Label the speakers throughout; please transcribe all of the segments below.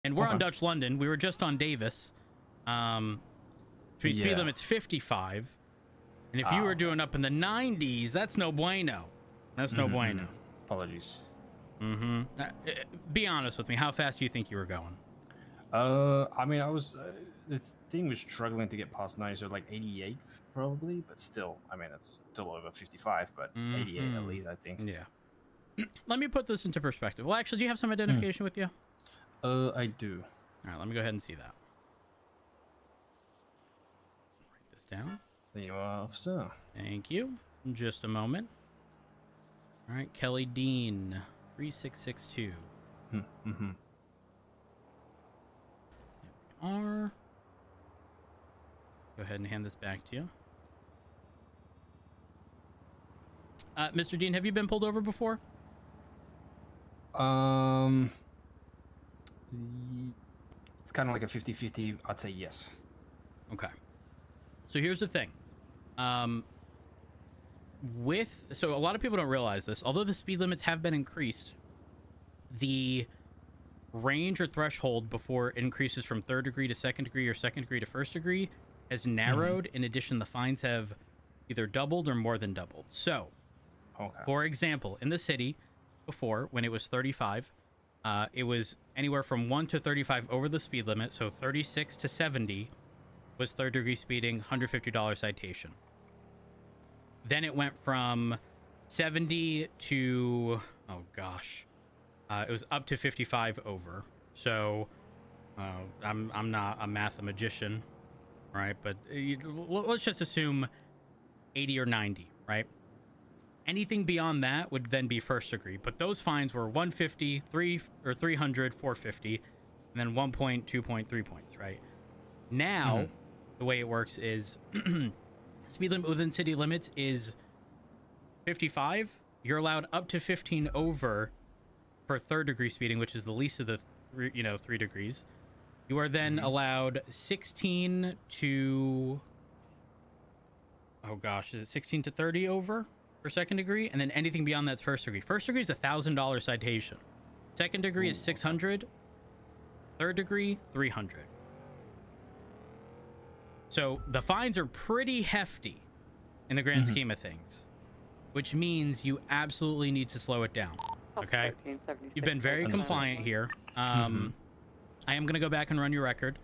Speaker 1: And we're on Dutch London. We were just on Davis. Speed limit's 55. And if you were doing up in the 90s, that's no bueno. That's no bueno.
Speaker 2: Apologies.
Speaker 1: Be honest with me. How fast do you think you were going?
Speaker 2: I mean, I was the thing was struggling to get past 90, so like 88 probably, but still, I mean, it's still over 55, but 88 at least, I think.
Speaker 1: Yeah. Let me put this into perspective. Well, actually, do you have some identification with you?
Speaker 2: I do.
Speaker 1: All right, let me go ahead and see that. Write this down.
Speaker 2: There you are, officer.
Speaker 1: Thank you. Just a moment. All right, Kelly Dean, 3662. There we are. Go ahead and hand this back to you. Mr. Dean, have you been pulled over before?
Speaker 2: It's kind of like a 50-50. I'd say yes.
Speaker 1: Okay. So here's the thing. So a lot of people don't realize this. Although the speed limits have been increased, the range or threshold before it increases from 3rd degree to 2nd degree or 2nd degree to 1st degree has narrowed. In addition, the fines have either doubled or more than doubled. So, for example, in the city before, when it was 35, it was anywhere from 1 to 35 over the speed limit. So 36 to 70 was 3rd degree speeding, $150 citation. Then it went from 70 to, oh gosh, it was up to 55 over. So I'm not a mathematician, right? But let's just assume 80 or 90, right? Anything beyond that would then be 1st degree. But those fines were 150, 300, 450, and then 1 point, 2 point, 3 points, right? Now, the way it works is speed limit within city limits is 55. You're allowed up to 15 over for 3rd degree speeding, which is the least of the 3 degrees. You are then allowed 16 to, oh gosh, is it 16 to 30 over for 2nd degree? And then anything beyond that's 1st degree. 1st degree is $1,000 citation. 2nd degree is 600. 3rd degree, 300. So the fines are pretty hefty in the grand scheme of things, which means you absolutely need to slow it down. Okay, you've been very compliant here. I am going to go back and run your record.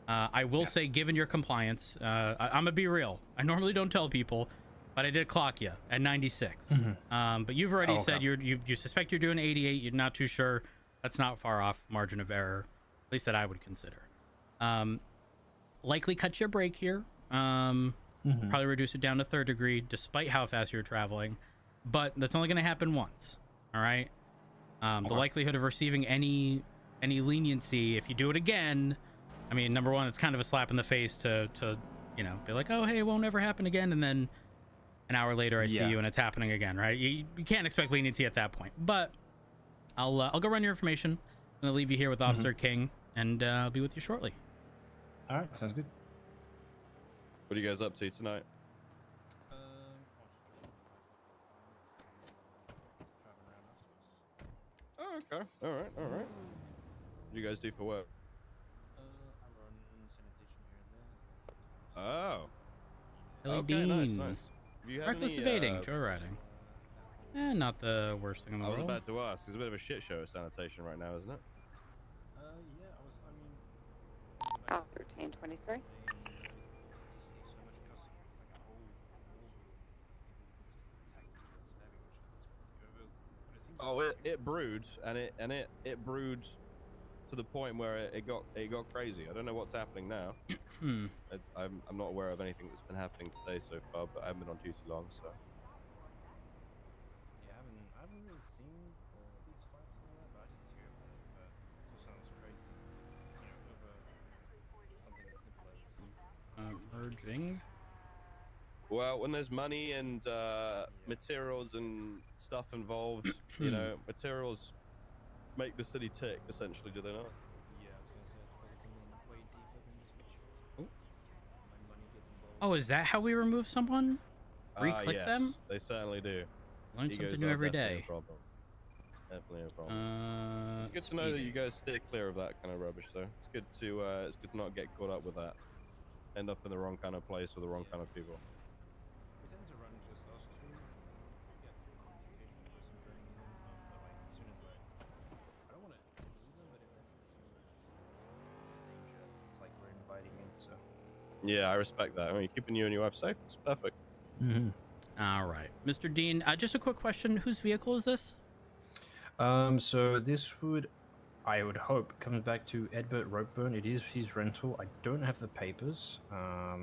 Speaker 1: I will say, given your compliance, I'm gonna be real. I normally don't tell people, but I did clock you at 96. But you've already said you suspect you're doing 88. You're not too sure. That's not far off margin of error, at least that I would consider. Likely cut your brake here. Probably reduce it down to 3rd degree, despite how fast you're traveling. But that's only going to happen once. All right. The likelihood of receiving any leniency if you do it again, I mean, number one, it's kind of a slap in the face to be like, oh hey, it won't ever happen again, and then an hour later I see you and it's happening again, right? You can't expect leniency at that point. But I'll go run your information. I'm gonna leave you here with Officer King, and I'll be with you shortly.
Speaker 2: All right, sounds good.
Speaker 3: What are you guys up to tonight? Oh, okay. All right. What do you guys do for work?
Speaker 2: I run sanitation here and there.
Speaker 3: Oh.
Speaker 1: Dean.
Speaker 3: Nice. Do you have
Speaker 1: Reckless
Speaker 3: any,
Speaker 1: evading, joyriding. Not the worst thing in the world.
Speaker 3: I was about to ask. It's a bit of a shit show of sanitation right now, isn't it?
Speaker 4: Oh, 1323.
Speaker 3: Oh, it brewed, and it brewed to the point where it got crazy. I don't know what's happening now. I'm not aware of anything that's been happening today so far, but I haven't been on duty long, so.
Speaker 2: Yeah, I haven't really seen these fights and all that, but I just hear about it. But it still sounds crazy. Something as simple as
Speaker 1: Merging.
Speaker 3: Well, when there's money and materials and stuff involved, materials make the city tick, essentially, do they not?
Speaker 2: Yeah, I was gonna say, it's way deeper than just materials. When money gets involved.
Speaker 1: Oh, is that how we remove someone? Re-click
Speaker 3: yes,
Speaker 1: them?
Speaker 3: They certainly do.
Speaker 1: Learn something new every day.
Speaker 3: Definitely a problem. It's good to know that you guys stay clear of that kind of rubbish. So it's good to not get caught up with that. End up in the wrong kind of place with the wrong kind of people.
Speaker 2: We tend to run just us two. We get communication person during the room, but like as soon as I don't want to exclude them, but if they feel like you're in danger, it's like we're inviting in. So
Speaker 3: Yeah, I respect that. I mean, keeping you and your wife safe. It's perfect.
Speaker 1: All right, Mr. Dean. Just a quick question: whose vehicle is this?
Speaker 2: So this would, I would hope, comes back to Edbert Ropeburn. It is his rental. I don't have the papers.
Speaker 1: So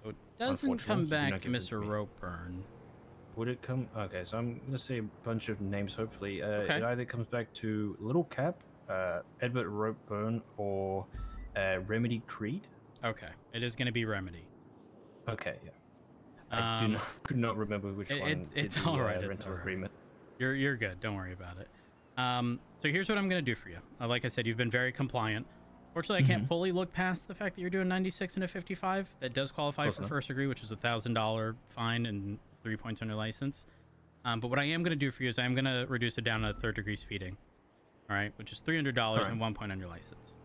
Speaker 1: it doesn't come back to Mr. Ropeburn.
Speaker 2: Would it come? Okay, so I'm gonna say a bunch of names. Hopefully,
Speaker 1: Okay.
Speaker 2: it either comes back to Little Cap, Edbert Ropeburn, or Remedy Creed.
Speaker 1: Okay, it is going to be Remedy.
Speaker 2: Okay, yeah. I could not remember which one.
Speaker 1: It's all right. It's
Speaker 2: Rental
Speaker 1: all right.
Speaker 2: agreement.
Speaker 1: You're good. Don't worry about it. So here's what I'm going to do for you. Like I said, you've been very compliant. Fortunately, I can't fully look past the fact that you're doing 96 and a 55. That does qualify for first degree, which is $1,000 fine and 3 points on your license. But what I am going to do for you is I'm going to reduce it down to third degree speeding. All right, which is $300 and 1 point on your license.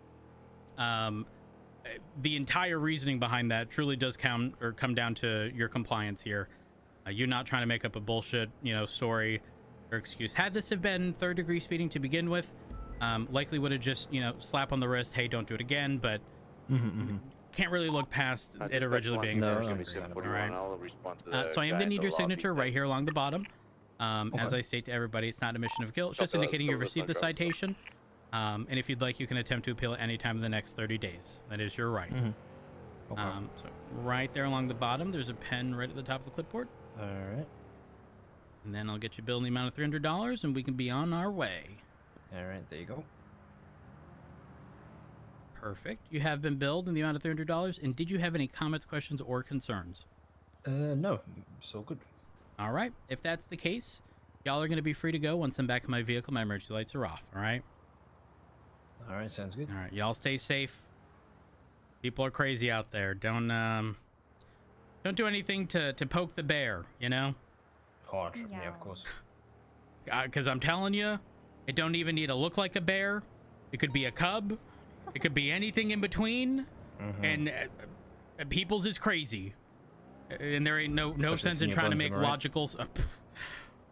Speaker 1: The entire reasoning behind that truly does come down to your compliance here. You not trying to make up a bullshit, story or excuse. Had this have been third degree speeding to begin with, likely would have just, slap on the wrist, hey, don't do it again. But can't really look past it originally being first degree. All right. So I am gonna need your signature right here along the bottom. As I state to everybody, it's not a admission of guilt. It's just indicating you've received the citation. And if you'd like, you can attempt to appeal at any time in the next 30 days. That is your right. So right there along the bottom, there's a pen right at the top of the clipboard.
Speaker 2: All right.
Speaker 1: And then I'll get you billed in the amount of $300, and we can be on our way.
Speaker 2: All right, there you go.
Speaker 1: Perfect. You have been billed in the amount of $300. And did you have any comments, questions, or concerns?
Speaker 2: No, so good.
Speaker 1: All right. If that's the case, y'all are going to be free to go once I'm back in my vehicle. My emergency lights are off. All right.
Speaker 2: All right, sounds good.
Speaker 1: All right, y'all stay safe. People are crazy out there. Don't do anything to poke the bear,
Speaker 2: Oh, yeah, of course.
Speaker 1: Because I'm telling you, it don't even need to look like a bear. It could be a cub. It could be anything in between. And people's is crazy. And there ain't no sense in trying to make logical...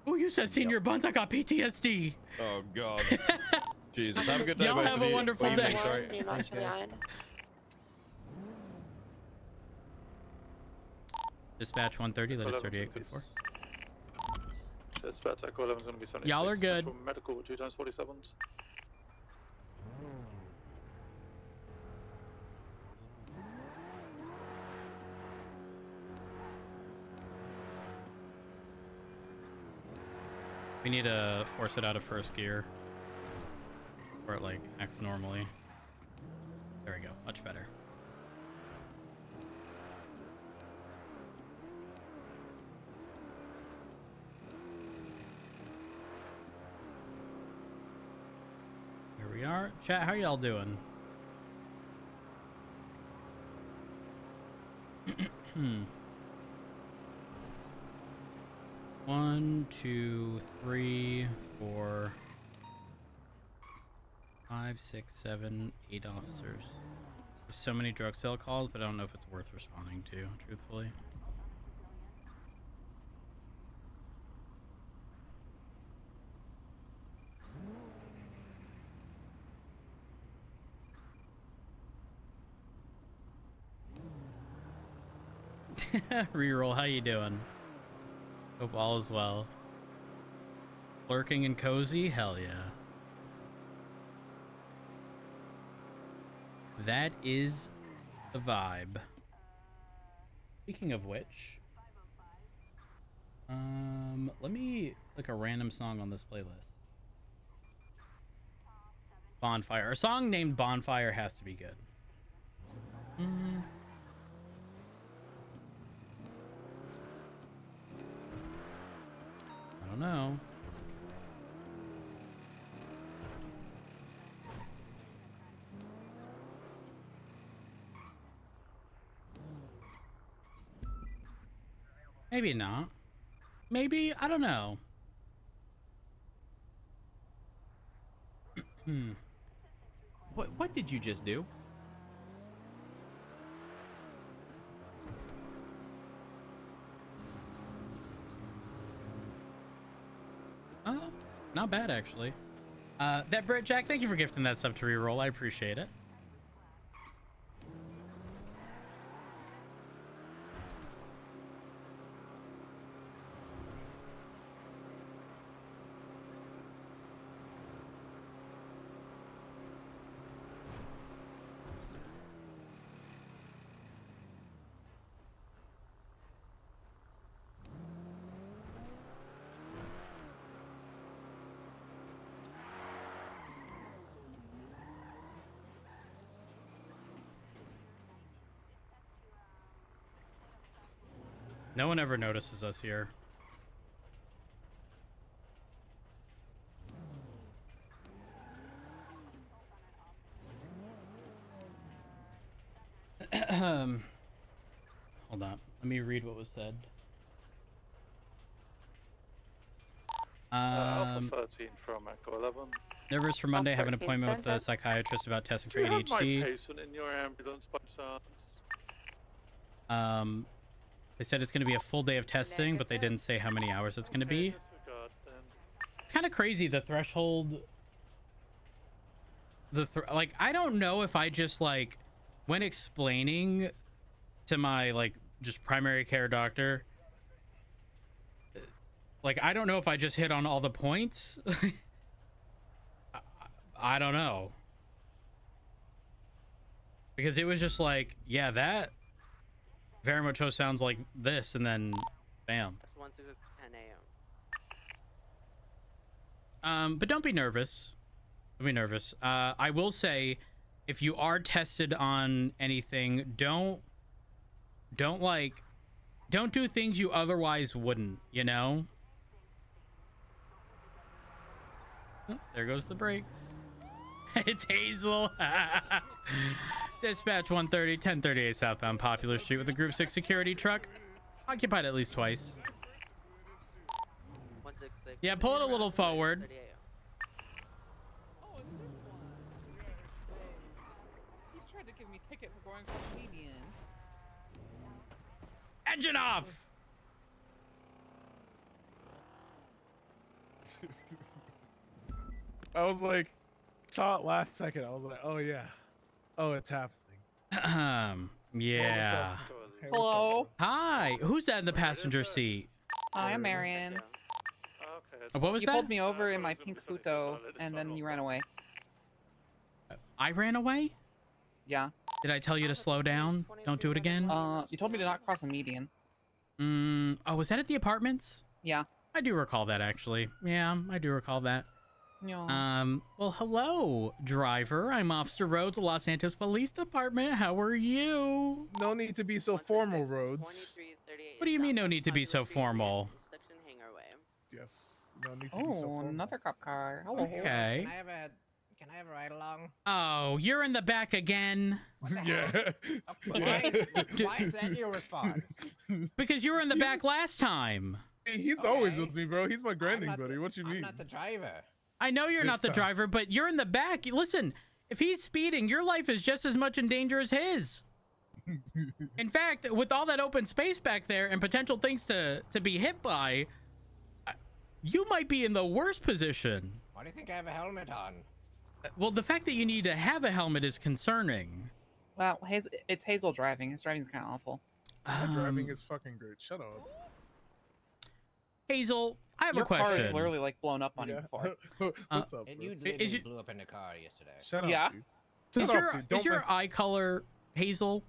Speaker 1: Oh, you said senior buns? I got PTSD.
Speaker 3: Oh, God. Jesus, have a good day.
Speaker 1: Y'all have a wonderful day. Dispatch 130, let us 38 code 4.
Speaker 5: Dispatch Echo 11 is going to be 76.
Speaker 1: Y'all are good.
Speaker 5: Medical 2x47s.
Speaker 1: We need to force it out of first gear. Or it like acts normally. There we go, much better. Here we are. Chat, how y'all doing? 1, 2, 3, 4, 5, 6, 7, 8 officers. There's so many drug sale calls, but I don't know if it's worth responding to, truthfully. Reroll, how you doing? Hope all is well. Lurking and cozy? Hell yeah. That is the vibe. Speaking of which, let me click a random song on this playlist. Bonfire. A song named Bonfire has to be good. I don't know. Maybe not. Maybe, I don't know. What did you just do? Not bad actually. That Brett Jack, thank you for gifting that sub to reroll. I appreciate it. No one ever notices us here. Hold on. Let me read what was said.
Speaker 5: Alpha 13 from Echo 11.
Speaker 1: Nervous for Monday. Have an
Speaker 4: 13
Speaker 1: appointment with the
Speaker 4: center.
Speaker 1: psychiatrist about testing
Speaker 5: Do
Speaker 1: for
Speaker 5: you have my
Speaker 1: ADHD.
Speaker 5: patient in your ambulance by chance?
Speaker 1: They said it's going to be a full day of testing, but they didn't say how many hours it's going to be.
Speaker 5: Disregard then.
Speaker 1: Kind of crazy, the threshold. Like, I don't know if I just, like, when explaining to my, like, just primary care doctor, like, I don't know if I just hit on all the points. I don't know. Because it was just like, yeah, that very much so sounds like this, and then bam.
Speaker 6: 1 6 10 a.m.
Speaker 1: But don't be nervous. Don't be nervous. I will say, if you are tested on anything, don't do things you otherwise wouldn't, you know? Oh, there goes the brakes. It's Hazel. Dispatch 130, 1038 southbound Popular Street with a Group 6 security truck. Occupied at least twice.
Speaker 6: 166.
Speaker 1: Yeah, pull it a little forward.
Speaker 6: 30 a.m.
Speaker 7: Oh, it's this one. He tried to give me a ticket for going across the median.
Speaker 1: Engine off!
Speaker 2: I was like, saw it last second. I was like, oh yeah, oh it's happening.
Speaker 1: Yeah.
Speaker 2: Hey, what's up,
Speaker 7: Hello.
Speaker 1: Hi, who's that in the passenger seat?
Speaker 7: Hi, I'm Marion.
Speaker 5: Okay.
Speaker 1: What was
Speaker 7: You
Speaker 1: that?
Speaker 7: pulled me over in my pink futo, and then you ran away.
Speaker 1: I ran away?
Speaker 7: Yeah.
Speaker 1: Did I tell you to slow down? Don't do it again?
Speaker 7: You told me to not cross a median.
Speaker 1: Oh, was that at the apartments?
Speaker 7: Yeah.
Speaker 1: I do recall that, actually. Yeah, I do recall that.
Speaker 7: Yeah.
Speaker 1: Well, hello, driver. I'm Officer Rhodes of Los Santos Police Department. How are you?
Speaker 2: No need to be so formal, Rhodes.
Speaker 6: 2338
Speaker 1: What do you mean, no
Speaker 6: southbound
Speaker 1: need to be so
Speaker 6: Popular Street,
Speaker 1: formal?
Speaker 6: Section Hangar Way.
Speaker 2: Yes, no need to be so
Speaker 7: Oh,
Speaker 2: formal.
Speaker 7: another cop car. Hello.
Speaker 1: Okay.
Speaker 8: Can I have a ride along?
Speaker 1: Oh, you're in the back again.
Speaker 2: Yeah.
Speaker 8: Why is that your response?
Speaker 1: Because you were in the back last time.
Speaker 2: He's always
Speaker 8: Okay.
Speaker 2: with me, bro. He's my
Speaker 8: I'm
Speaker 2: grinding
Speaker 8: not
Speaker 2: buddy.
Speaker 8: the-
Speaker 2: What you
Speaker 8: I'm
Speaker 2: mean?
Speaker 8: not the driver.
Speaker 1: I know you're not
Speaker 2: This
Speaker 1: the
Speaker 2: time.
Speaker 1: driver, but you're in the back. Listen, if he's speeding, your life is just as much in danger as his. In fact, with all that open space back there and potential things to be hit by, you might be in the worst position.
Speaker 8: Why do you think I have a helmet on?
Speaker 1: Well, the fact that you need to have a helmet is concerning.
Speaker 7: Well, it's Hazel driving. His driving's kind of awful.
Speaker 2: My driving
Speaker 1: Um,
Speaker 2: is fucking great. Shut up.
Speaker 1: Hazel, I have
Speaker 7: Your
Speaker 1: a
Speaker 7: car
Speaker 1: question.
Speaker 7: is literally like blown up on you
Speaker 2: Yeah.
Speaker 7: before.
Speaker 2: What's up,
Speaker 8: And
Speaker 2: bro?
Speaker 8: you
Speaker 1: is
Speaker 8: literally
Speaker 1: it-
Speaker 8: blew up in the car yesterday.
Speaker 2: Shut up,
Speaker 7: Yeah.
Speaker 2: dude.
Speaker 1: Is
Speaker 2: Shut
Speaker 1: your,
Speaker 2: up, dude.
Speaker 1: is
Speaker 2: Don't
Speaker 1: your
Speaker 2: mention-
Speaker 1: eye color Hazel?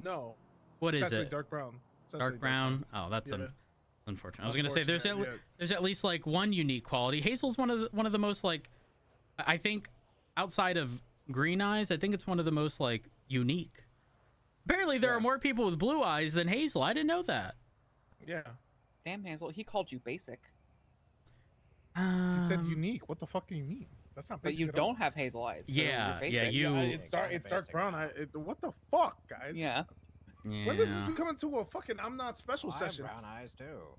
Speaker 2: No.
Speaker 1: What
Speaker 2: It's
Speaker 1: is
Speaker 2: actually
Speaker 1: it?
Speaker 2: dark brown. It's actually
Speaker 1: Dark brown? Oh, that's
Speaker 2: Yeah.
Speaker 1: unfortunate. I was gonna say
Speaker 2: Unfortunate,
Speaker 1: there's at least like one unique quality. Hazel's one of the most, like, I think outside of green eyes, I think it's one of the most, like, unique. Apparently there
Speaker 2: Yeah.
Speaker 1: are more people with blue eyes than Hazel. I didn't know that.
Speaker 2: Yeah.
Speaker 7: Damn, Hazel. He called you basic.
Speaker 2: He said unique. What the fuck do you mean? That's not
Speaker 7: But
Speaker 2: basic
Speaker 7: you
Speaker 2: at all.
Speaker 7: don't have hazel eyes. So
Speaker 1: Yeah,
Speaker 7: you're
Speaker 1: yeah,
Speaker 7: basic.
Speaker 1: you-
Speaker 2: It's dark. It's dark
Speaker 8: Basic
Speaker 2: brown.
Speaker 8: guy.
Speaker 2: What the fuck, guys?
Speaker 7: Yeah.
Speaker 2: When does this become into a fucking I'm not special
Speaker 8: Well, I have
Speaker 2: session?
Speaker 8: brown eyes too.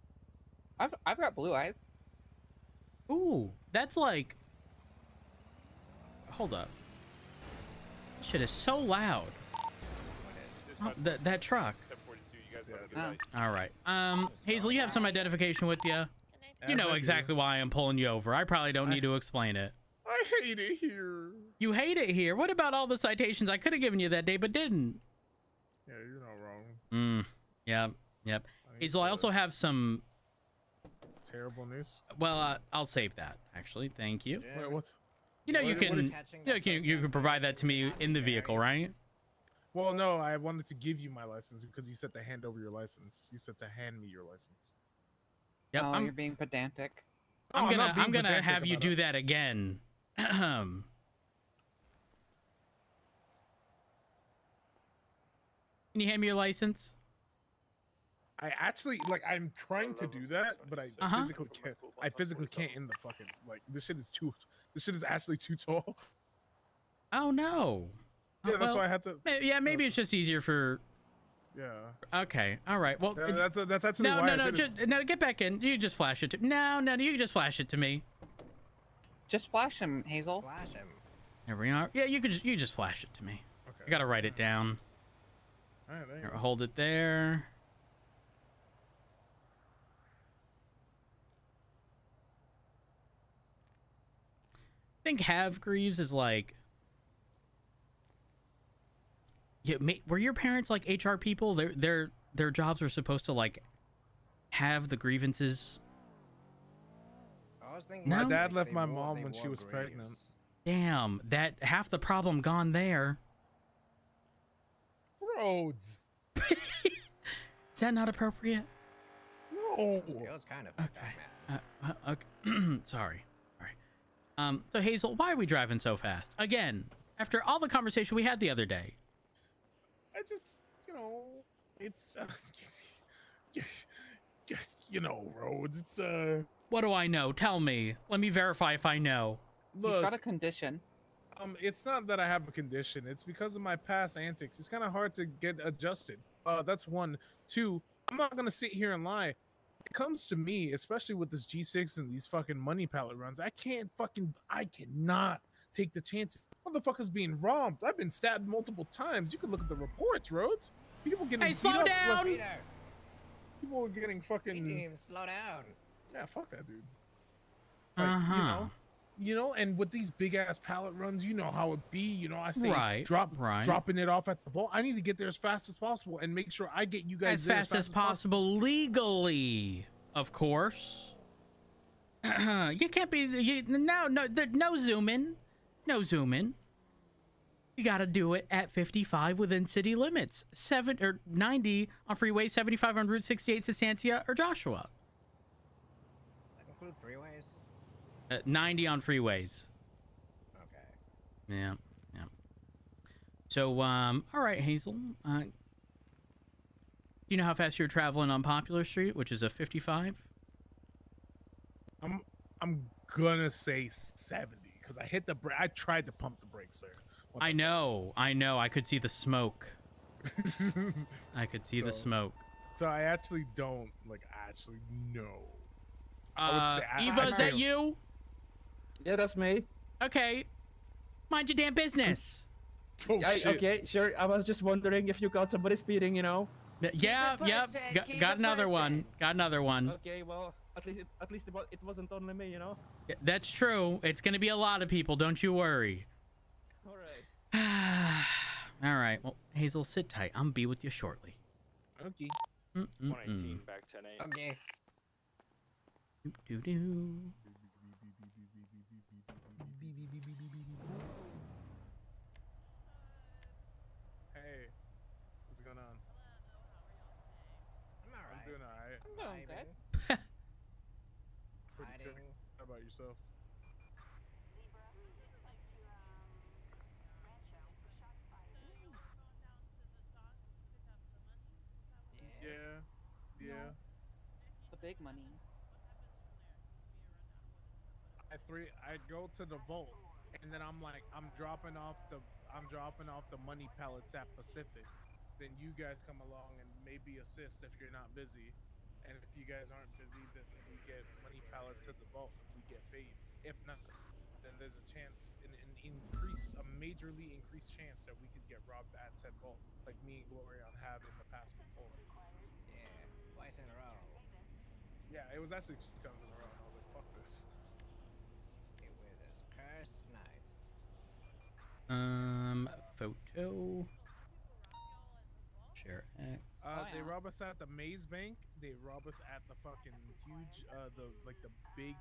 Speaker 7: I've got blue eyes.
Speaker 1: Ooh, that's like Hold up. Shit is so loud. Oh, that truck.
Speaker 5: 1042, you guys have a good
Speaker 7: Oh.
Speaker 5: night.
Speaker 1: All right. Hazel, you have some identification with you. You know exactly why I'm pulling you over. I probably don't need to explain it.
Speaker 9: I hate it here.
Speaker 1: You hate it here. What about all the citations I could have given you that day but didn't?
Speaker 9: Yeah, you're not wrong.
Speaker 1: Yep. Hazel, I also have some...
Speaker 9: Terrible news.
Speaker 1: Well, I'll save that, actually. Thank you.
Speaker 9: Wait, what?
Speaker 1: You know, you
Speaker 8: What are
Speaker 1: can...
Speaker 8: catching
Speaker 1: You, know,
Speaker 8: that
Speaker 1: you can provide that to me
Speaker 8: first
Speaker 1: in the vehicle, right?
Speaker 9: Well, no, I wanted to give you my license because you said to hand over your license. You said to hand me your license.
Speaker 1: Yep.
Speaker 7: Oh,
Speaker 1: I'm
Speaker 7: you're being pedantic.
Speaker 9: No, I'm not being
Speaker 1: I'm gonna
Speaker 9: pedantic
Speaker 1: have you
Speaker 9: about
Speaker 1: do
Speaker 9: it.
Speaker 1: that again. Can you hand me your license?
Speaker 9: I actually I'm trying to do that, but I
Speaker 1: Uh-huh.
Speaker 9: physically can't. I physically can't in the fucking this shit is too. This shit is actually too tall.
Speaker 1: Oh no.
Speaker 9: Yeah,
Speaker 1: Oh,
Speaker 9: that's
Speaker 1: well,
Speaker 9: why I had to.
Speaker 1: Yeah, maybe it's just easier for...
Speaker 9: Yeah.
Speaker 1: Okay, all right. Well,
Speaker 9: That's actually why. I did it.
Speaker 1: no, get back in. You just flash it to... No, you can just flash it to me.
Speaker 7: Just flash him, Hazel.
Speaker 8: Flash him.
Speaker 1: There we are. Yeah, you just flash it to me.
Speaker 9: Okay.
Speaker 1: I gotta write it down.
Speaker 9: All right, there you
Speaker 1: Here,
Speaker 9: go.
Speaker 1: hold it there. I think have Greaves is like... Yeah, were your parents like HR people? Their jobs were supposed to like have the grievances.
Speaker 8: I was thinking
Speaker 1: No.
Speaker 9: My
Speaker 8: like
Speaker 9: dad left
Speaker 8: they
Speaker 9: my
Speaker 8: wore-
Speaker 9: mom
Speaker 8: they
Speaker 9: when she
Speaker 8: wore
Speaker 9: was pregnant.
Speaker 8: graves.
Speaker 1: Damn, that half the problem gone there.
Speaker 9: Roads.
Speaker 1: Is that not appropriate?
Speaker 9: No.
Speaker 8: It was kind of like that, man.
Speaker 1: Okay. Sorry. So Hazel, why are we driving so fast? Again, after all the conversation we had the other day.
Speaker 9: I just, it's roads. It's
Speaker 1: What do I know? Tell me. Let me verify if I know.
Speaker 7: He's
Speaker 9: look.
Speaker 7: got a condition.
Speaker 9: It's not that I have a condition. It's because of my past antics. It's kind of hard to get adjusted. That's one. Two, I'm not gonna sit here and lie. It comes to me, especially with this G6 and these fucking money pallet runs. I cannot take the chances. Motherfuckers being robbed. I've been stabbed multiple times. You can look at the reports, Rhodes. People getting
Speaker 1: Hey,
Speaker 9: beat
Speaker 1: slow
Speaker 9: up,
Speaker 1: down!
Speaker 9: like,
Speaker 8: Peter,
Speaker 9: people were getting
Speaker 8: he didn't
Speaker 9: fucking.
Speaker 8: even slow down.
Speaker 9: Yeah, fuck that dude. Like, and with these big ass pallet runs, you know how it be. I say
Speaker 1: Right,
Speaker 9: dropping it off at the vault. I need to get there as fast as possible and make sure I get you guys
Speaker 1: As
Speaker 9: there
Speaker 1: fast as possible legally, of course. You can't be no zooming. No zooming. You gotta do it at 55 within city limits. 7 or 90 on Freeway 75 on Route 68 to Stantia or Joshua.
Speaker 8: That include freeways?
Speaker 1: 90 on freeways.
Speaker 8: Okay.
Speaker 1: Yeah. So, all right, Hazel. Do you know how fast you're traveling on Popular Street, which is a 55?
Speaker 9: I'm gonna say 70 because I hit the brake. I tried to pump the brakes there.
Speaker 1: I know. I could see the smoke. I could see the
Speaker 9: So-
Speaker 1: smoke.
Speaker 9: So I actually don't actually know. I would say
Speaker 1: Eva, is that
Speaker 9: feel-
Speaker 1: you?
Speaker 10: Yeah, that's me.
Speaker 1: Okay. Mind your damn business.
Speaker 9: Oh, shit.
Speaker 10: Okay, sure. I was just wondering if you got somebody speeding,
Speaker 1: Yeah,
Speaker 4: Keep
Speaker 1: yep.
Speaker 4: it pushing,
Speaker 1: Got another one. Got another one.
Speaker 10: Okay, well, at least it wasn't only me,
Speaker 1: Yeah, that's true. It's gonna be a lot of people. Don't you worry.
Speaker 10: All right.
Speaker 1: All right. Well, Hazel, sit tight. I'm be with you shortly.
Speaker 9: Okay.
Speaker 5: 118 back 10-8.
Speaker 8: Okay.
Speaker 1: Doo-doo.
Speaker 9: Hey, what's going on?
Speaker 8: I'm alright.
Speaker 9: I'm doing alright.
Speaker 7: I'm doing good.
Speaker 9: Pretty
Speaker 8: Hiding.
Speaker 9: good. How about yourself? Yeah.
Speaker 7: The big monies.
Speaker 9: I go to the vault, and then I'm dropping off the money pallets at Pacific. Then you guys come along and maybe assist if you're not busy, and if you guys aren't busy, then we get money pallets to the vault and we get paid. If not, then there's a chance, a majorly increased chance that we could get robbed at said vault, like me and Glorion have in the past before.
Speaker 8: Yeah, twice in a row.
Speaker 9: Yeah, it was actually 2 times in a row, and I was like, fuck this.
Speaker 8: It was a cursed night.
Speaker 1: Photo. Share X.
Speaker 9: They rob us at the Maze Bank. They rob us at the fucking huge, the big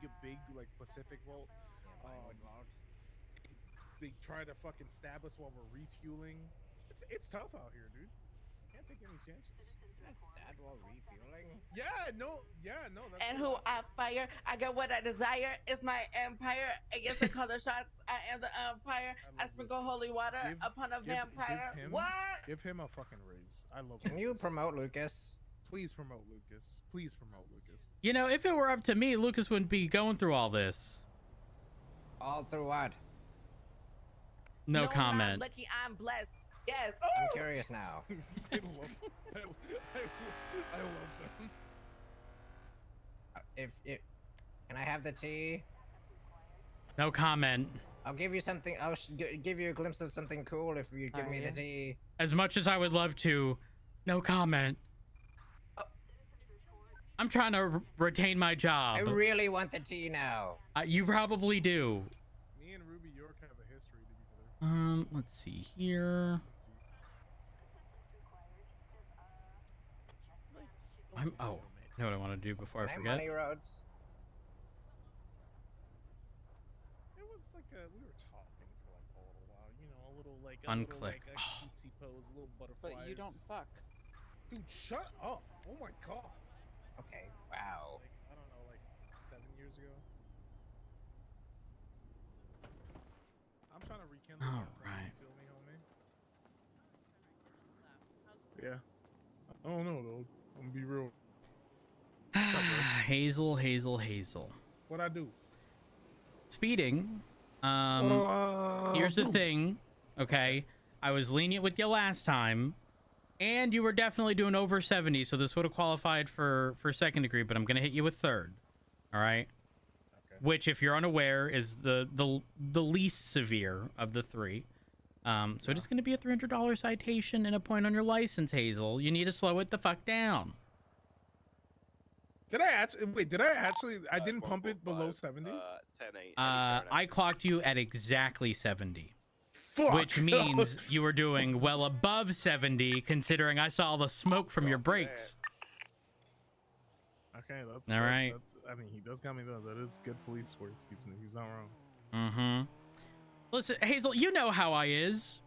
Speaker 9: like Pacific Vault.
Speaker 8: Yeah, Vinewood Vault.
Speaker 9: They try to fucking stab us while we're refueling. It's tough out here, dude. Can't take any chances.
Speaker 8: That's sad while refueling.
Speaker 9: Yeah, no. That's
Speaker 11: And
Speaker 9: what
Speaker 11: who
Speaker 9: I'm
Speaker 11: I fire, I get what I desire. It's my empire. Against the color shots, I am the umpire. I sprinkle holy water upon a vampire. What?
Speaker 9: Give him a fucking raise. I love.
Speaker 8: Can you promote Lucas?
Speaker 9: Please promote Lucas. Please promote Lucas.
Speaker 1: You know, if it were up to me, Lucas wouldn't be going through all this.
Speaker 8: All through what?
Speaker 1: No comment.
Speaker 11: I'm lucky, I'm blessed. Yes.
Speaker 8: I'm curious now.
Speaker 9: I love them.
Speaker 8: If can I have the tea?
Speaker 1: No comment.
Speaker 8: I'll give you something. I'll give you a glimpse of something cool if you give me the tea.
Speaker 1: As much as I would love to, no comment. I'm trying to retain my job.
Speaker 8: I really want the tea now.
Speaker 1: You probably do.
Speaker 9: Me and Ruby York have a history to be fair.
Speaker 1: Let's see here. You know what I want to do before I forget?
Speaker 8: Money roads.
Speaker 9: It was like we were talking for like a little while, you know, a little like
Speaker 1: Unclick.
Speaker 9: A cutesy pose, a little butterflies.
Speaker 7: But you don't fuck.
Speaker 9: Dude, shut up! Oh my god.
Speaker 8: Okay. Wow.
Speaker 9: Like I don't know, like 7 years ago. I'm trying to rekindle.
Speaker 1: All right.
Speaker 9: You feel me, homie? Yeah. I don't know though. I'm gonna be real.
Speaker 1: Hazel.
Speaker 9: What I do?
Speaker 1: Speeding. Here's the thing. Okay. I was lenient with you last time. And you were definitely doing over 70, so this would have qualified for second degree, but I'm going to hit you with third. All right?
Speaker 9: Okay.
Speaker 1: Which, if you're unaware, is the least severe of the three. So it's going to be a $300 citation and a point on your license, Hazel. You need to slow it the fuck down.
Speaker 9: Did I actually? I didn't pump it below 70.
Speaker 3: 10-8.
Speaker 1: I clocked you at exactly 70.
Speaker 9: Fuck!
Speaker 1: Which means you were doing well above 70, considering I saw the smoke from your brakes.
Speaker 9: Okay, that's
Speaker 1: all right.
Speaker 9: I mean, he does got me though. That is good police work. He's not wrong.
Speaker 1: Mm-hmm. Listen, Hazel, you know how I is.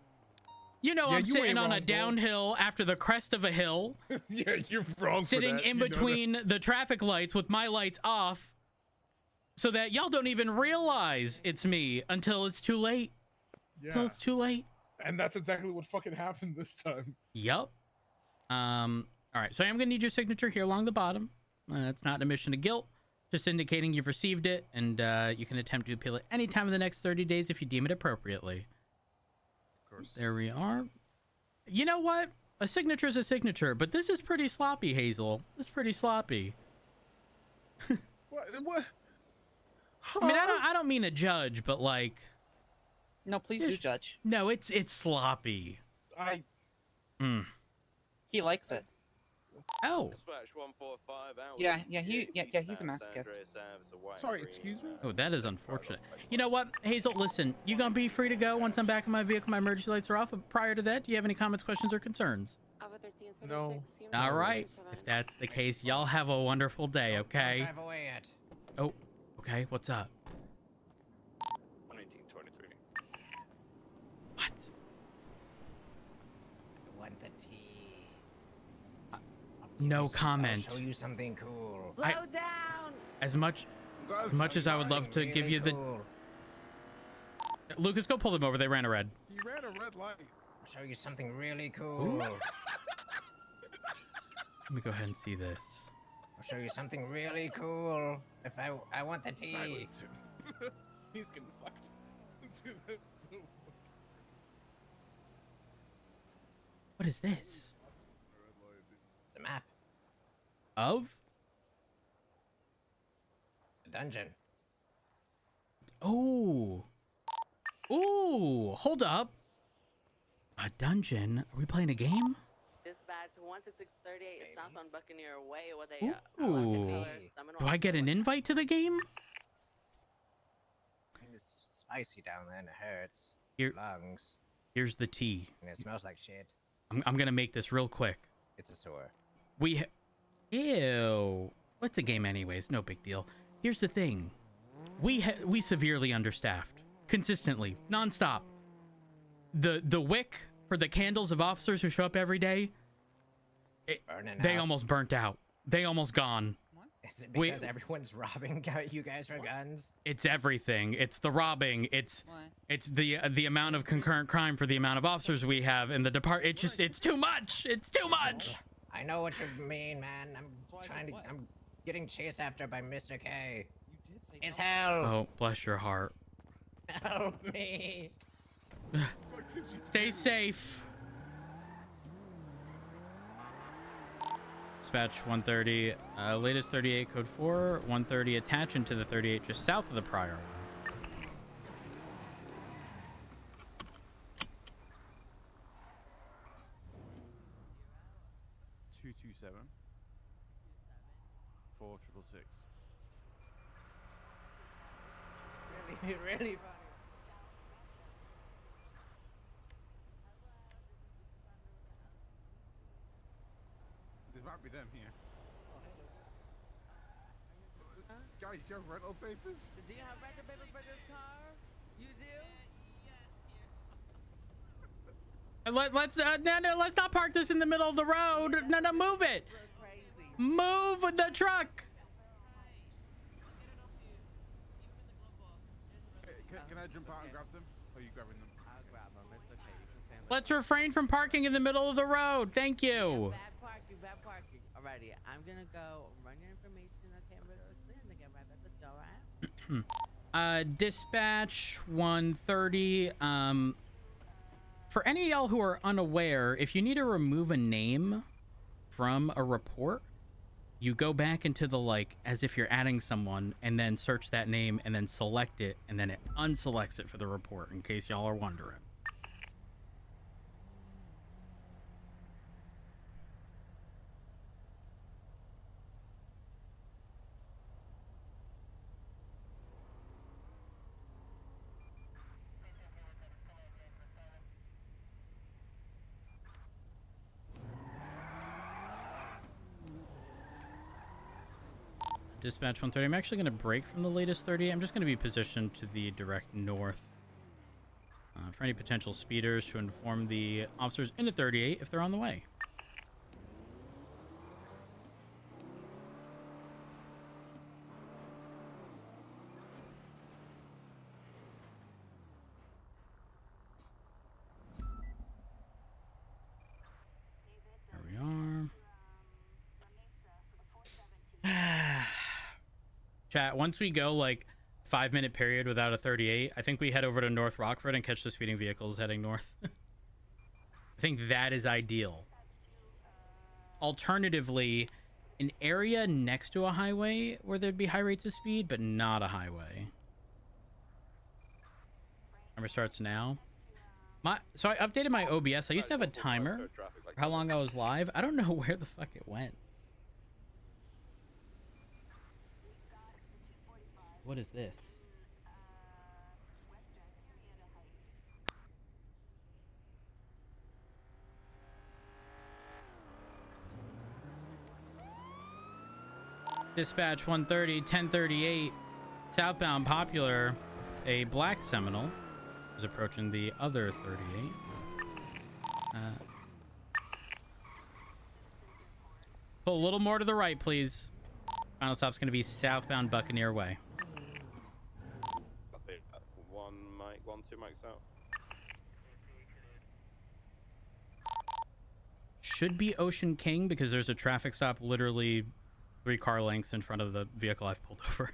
Speaker 1: You know I'm sitting on a downhill after the crest of a hill.
Speaker 9: Yeah, you're wrong.
Speaker 1: Sitting in between the traffic lights with my lights off, so that y'all don't even realize it's me until it's too late.
Speaker 9: Yeah.
Speaker 1: Until it's too late.
Speaker 9: And that's exactly what fucking happened this time.
Speaker 1: Yep. All right, so I'm gonna need your signature here along the bottom. That's not an admission of guilt, just indicating you've received it, and you can attempt to appeal it any time in the next 30 days if you deem it appropriately.
Speaker 9: Of course.
Speaker 1: There we are. You know what? A signature is a signature, but this is pretty sloppy, Hazel. This is pretty sloppy.
Speaker 9: What? Huh?
Speaker 1: I mean, I don't mean to judge, but like.
Speaker 7: No, please do judge.
Speaker 1: No, it's sloppy.
Speaker 7: He likes it.
Speaker 1: Oh.
Speaker 3: Dispatch 145 out.
Speaker 7: Yeah, he's a masochist.
Speaker 9: Sorry, excuse me?
Speaker 1: Oh, that is unfortunate. You know what, Hazel, listen, you gonna be free to go once I'm back in my vehicle, my emergency lights are off. But prior to that, do you have any comments, questions, or concerns?
Speaker 9: No.
Speaker 1: All right. If that's the case, y'all have a wonderful day, okay?
Speaker 8: Don't drive away yet.
Speaker 1: Oh, okay, what's up?
Speaker 5: 11823.
Speaker 1: What?
Speaker 8: I want the tea.
Speaker 1: No comment.
Speaker 8: I'll show you something cool.
Speaker 11: Slow down.
Speaker 1: As much as I would love to
Speaker 8: Really
Speaker 1: give you the...
Speaker 8: cool.
Speaker 1: Lucas, go pull them over. They ran a red.
Speaker 9: He ran a red light.
Speaker 8: I'll show you something really cool.
Speaker 1: Let me go ahead and see this.
Speaker 8: I'll show you something really cool. If I want the tea.
Speaker 9: Silence him.
Speaker 7: He's getting fucked.
Speaker 9: Dude, that's so funny.
Speaker 1: What is this?
Speaker 8: It's a map.
Speaker 1: Of?
Speaker 8: A dungeon.
Speaker 1: Oh. Ooh, hold up. A dungeon? Are we playing a game?
Speaker 6: Dispatch 16638 is south on Buccaneer Way with a
Speaker 1: Ooh. Do I get an invite to the game?
Speaker 8: It's spicy down there and it hurts.
Speaker 1: Here,
Speaker 8: Lungs.
Speaker 1: here's the tea.
Speaker 8: And it smells like shit.
Speaker 1: I'm gonna make this real quick.
Speaker 8: It's a sore.
Speaker 1: Ew. What's the game anyways? No big deal. Here's the thing. We severely understaffed. Consistently. Non-stop. The wick for the candles of officers who show up every day, they almost burnt out. They almost gone.
Speaker 8: Is it because everyone's robbing you guys for guns?
Speaker 1: It's everything. It's the robbing. It's the amount of concurrent crime for the amount of officers we have in the department. It's too much. It's too much.
Speaker 8: I know what you mean, man. I'm getting chased after by Mr. K. It's hell.
Speaker 1: Oh, bless your heart.
Speaker 8: Help me.
Speaker 1: Stay safe. Dispatch 130, latest 38 code 4, 130 attach into the 38 just south of the prior one.
Speaker 8: Really funny.
Speaker 12: This might be them here. Guys, do you have rental papers?
Speaker 11: Do you have rental papers for this car? You do?
Speaker 1: Let's not park this in the middle of the road. No, move it. Move the truck.
Speaker 12: Can I jump out and grab them? Or are you grabbing them?
Speaker 11: I'll grab them. It's okay. You can stand
Speaker 1: Let's refrain from parking in the middle of the road. Thank you.
Speaker 11: Bad parking. Alrighty, I'm gonna go run your information. Okay, and again, right back. Let's go, alright?
Speaker 1: Dispatch 130. For any of y'all who are unaware, if you need to remove a name from a report, you go back into the, as if you're adding someone, and then search that name, and then select it, and then it unselects it for the report, in case y'all are wondering. Dispatch 130. I'm actually going to break from the latest 30. I'm just going to be positioned to the direct north for any potential speeders to inform the officers in the 38 if they're on the way. There we are. Chat, once we go 5-minute period without a 38, I think we head over to North Rockford and catch the speeding vehicles heading north. I think that is ideal. Alternatively, an area next to a highway where there'd be high rates of speed, but not a highway. Timer starts now. So I updated my OBS. I used to have a timer for how long I was live. I don't know where the fuck it went. What is this? Dispatch 130, 1038, southbound Popular, a black Seminole is approaching the other 38. Pull a little more to the right, please. Final stop's going to be southbound Buccaneer Way.
Speaker 3: Two mics out.
Speaker 1: Should be Ocean King because there's a traffic stop literally 3 car lengths in front of the vehicle I've pulled over.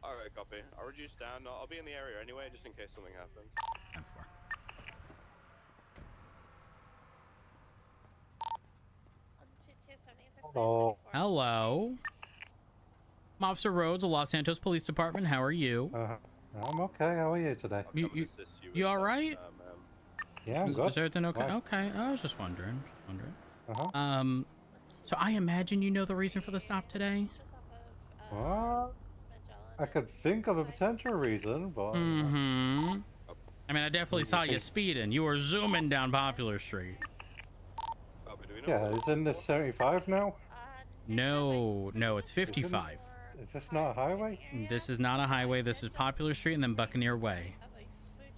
Speaker 3: Alright, copy. I'll reduce down. I'll be in the area anyway, just in case something happens.
Speaker 1: 10-4. Hello. Hello. I'm Officer Rhodes, the Los Santos Police Department. How are you?
Speaker 13: I'm okay. How are you today?
Speaker 1: You all right?
Speaker 13: Yeah, I'm
Speaker 1: Is
Speaker 13: good.
Speaker 1: everything okay?
Speaker 13: Why?
Speaker 1: Okay, I was just wondering.
Speaker 13: Uh-huh.
Speaker 1: So I imagine you know the reason for the stop today?
Speaker 13: Well, I could think of a potential reason, but...
Speaker 1: Mm-hmm. I mean, I definitely saw you
Speaker 13: think-
Speaker 1: speeding. You were zooming down Popular Street.
Speaker 13: Yeah, isn't this 75 now?
Speaker 1: No, it's 55.
Speaker 13: Is this not a highway?
Speaker 1: This is not a highway. This is Popular Street and then Buccaneer Way.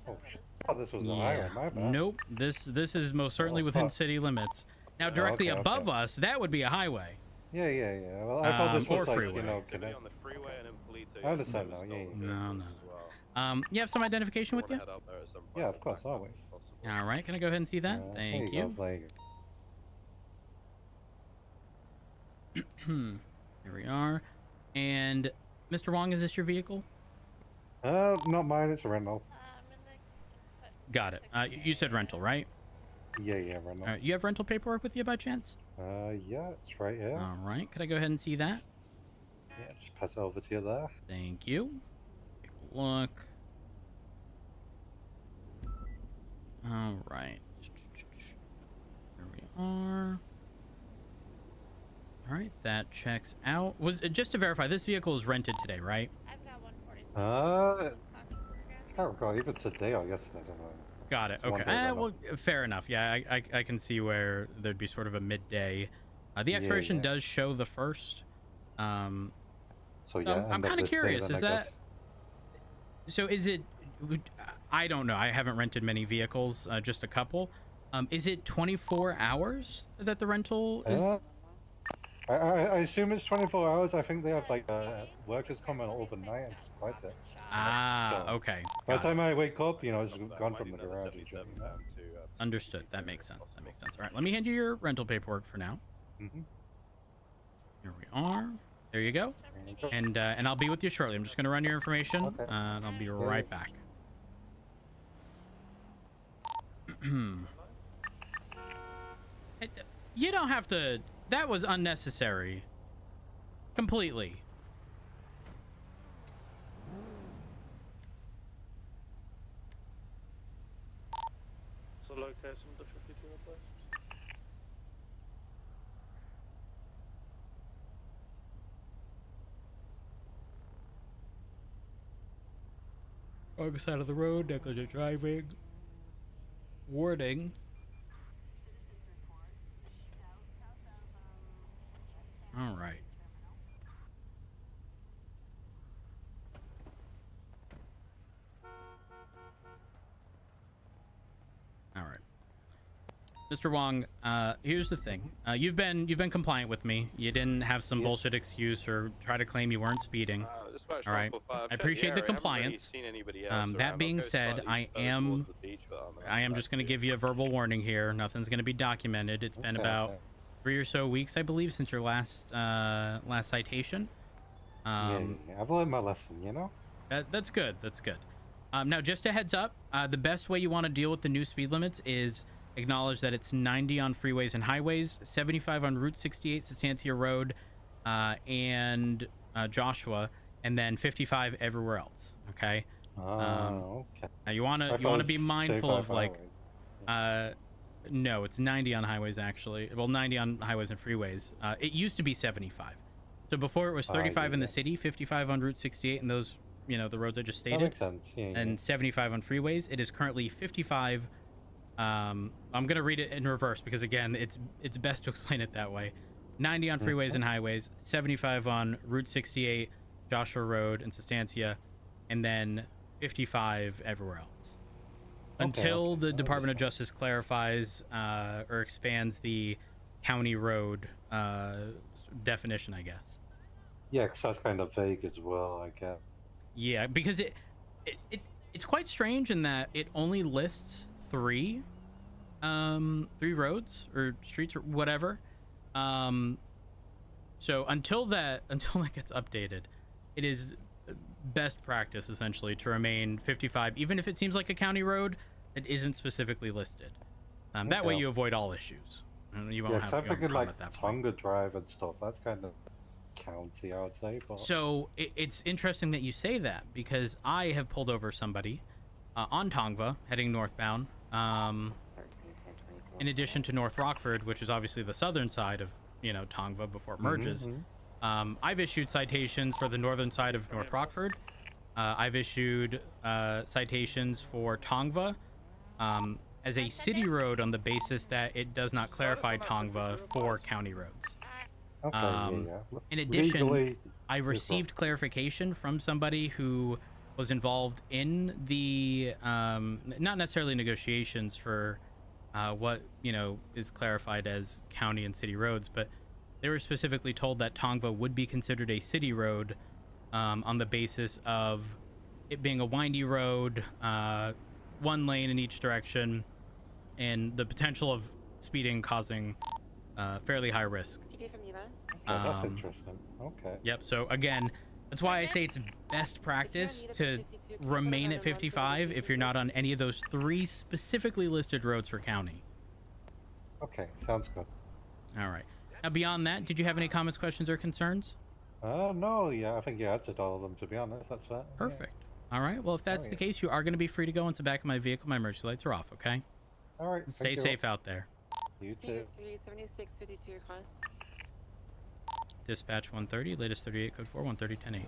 Speaker 13: Oh, shit. I thought this was a highway, my bad.
Speaker 1: Nope. This is most certainly within city limits. Now, directly above us, that would be a highway.
Speaker 13: Yeah. Well, I thought this was
Speaker 1: or
Speaker 13: like,
Speaker 1: freeway.
Speaker 13: you know, connect. I understand now, yeah.
Speaker 1: No. You have some identification with you?
Speaker 13: Yeah, of course, always.
Speaker 1: All right. Can I go ahead and see that? Thank you. Here we are. And Mr. Wong, is this your vehicle?
Speaker 13: Not mine. It's a rental.
Speaker 1: Got it. You said rental, right?
Speaker 13: Yeah, rental.
Speaker 1: All right. You have rental paperwork with you by chance?
Speaker 13: Yeah, it's right here.
Speaker 1: All right. Could I go ahead and see that?
Speaker 13: Yeah, just pass it over to you there.
Speaker 1: Thank you. Take a look. All right. Here we are. All right, that checks out. Was just to verify, this vehicle is rented today, right?
Speaker 13: I can't recall. Even today or yesterday.
Speaker 1: Got it. Okay. Well, fair enough. Yeah, I can see where there'd be sort of a midday. The expiration does show the 1st.
Speaker 13: So yeah,
Speaker 1: I'm kind of curious. Is that? So is it? I don't know. I haven't rented many vehicles, just a couple. Is it 24 hours that the rental is?
Speaker 13: I assume it's 24 hours. I think they have like workers come in overnight and just collect it.
Speaker 1: Okay.
Speaker 13: By the time I wake up, you know, it's gone from the garage and shit.
Speaker 1: Understood. That makes sense. All right, let me hand you your rental paperwork for now.
Speaker 13: Mm-hmm.
Speaker 1: Here we are. There you go. And I'll be with you shortly. I'm just going to run your information, and I'll be right back. You don't have to. That was unnecessary. Completely.
Speaker 5: So location of the 52 place.
Speaker 1: Wrong side of the road, negligent driving. Warning. All right. All right. Mr. Wong, here's the thing. You've been compliant with me. You didn't have some bullshit excuse or try to claim you weren't speeding. All right. I appreciate the compliance. That being said, I am just going to give you a verbal warning here. Nothing's going to be documented. It's been about 3 or so weeks, I believe, since your last citation.
Speaker 13: I've learned my lesson, you know?
Speaker 1: That's good. Now, just a heads up, the best way you want to deal with the new speed limits is acknowledge that it's 90 on freeways and highways, 75 on Route 68, Sustancia Road, and Joshua, and then 55 everywhere else. Okay.
Speaker 13: Okay.
Speaker 1: Now you want to be mindful of like, no, it's 90 on highways actually. Well, 90 on highways and freeways. It used to be 75. So before it was 35 in the city, 55 on Route 68, and those, you know, the roads I just stated.
Speaker 13: That makes sense.
Speaker 1: And 75 on freeways. It is currently 55. I'm gonna read it in reverse because again, it's best to explain it that way. 90 on freeways and highways, 75 on Route 68, Joshua Road, and Sustancia, and then 55 everywhere else. Until the Department of Justice clarifies or expands the county road definition, I guess.
Speaker 13: Yeah, because that's kind of vague as well, I guess.
Speaker 1: Yeah, because it's quite strange in that it only lists three roads or streets or whatever. So until that gets updated, it is best practice essentially to remain 55, even if it seems like a county road that isn't specifically listed. That way you avoid all issues. You won't have
Speaker 13: I'm thinking like
Speaker 1: at that
Speaker 13: Tonga Drive and stuff. That's kind of county, I would say. But
Speaker 1: So it's interesting that you say that, because I have pulled over somebody on Tongva heading northbound. In addition to North Rockford, which is obviously the southern side of, you know, Tongva before it merges. I've issued citations for the northern side of North Rockford. I've issued citations for Tongva as a city road on the basis that it does not clarify Tongva for county roads.
Speaker 13: Okay,
Speaker 1: In addition,
Speaker 13: Legally,
Speaker 1: I received clarification from somebody who was involved in the not necessarily negotiations for what, you know, is clarified as county and city roads, but they were specifically told that Tongva would be considered a city road on the basis of it being a windy road, one lane in each direction, and the potential of speeding causing fairly high risk.
Speaker 13: that's interesting. Okay.
Speaker 1: Yep. So again, that's why I say it's best practice to remain at 55 if you're not on any of those 3 specifically listed roads for county.
Speaker 13: Okay, sounds good.
Speaker 1: All right. Now, beyond that, did you have any comments, questions, or concerns?
Speaker 13: No, I think you answered all of them, to be honest. That's fair.
Speaker 1: Perfect. All right. Well, if that's the case, you are going to be free to go into the back of my vehicle. My emergency lights are off, okay?
Speaker 13: All right.
Speaker 1: Stay safe out there.
Speaker 13: You too.
Speaker 4: 37652 request.
Speaker 1: Dispatch 130, latest 38 code 4, 130 10-8.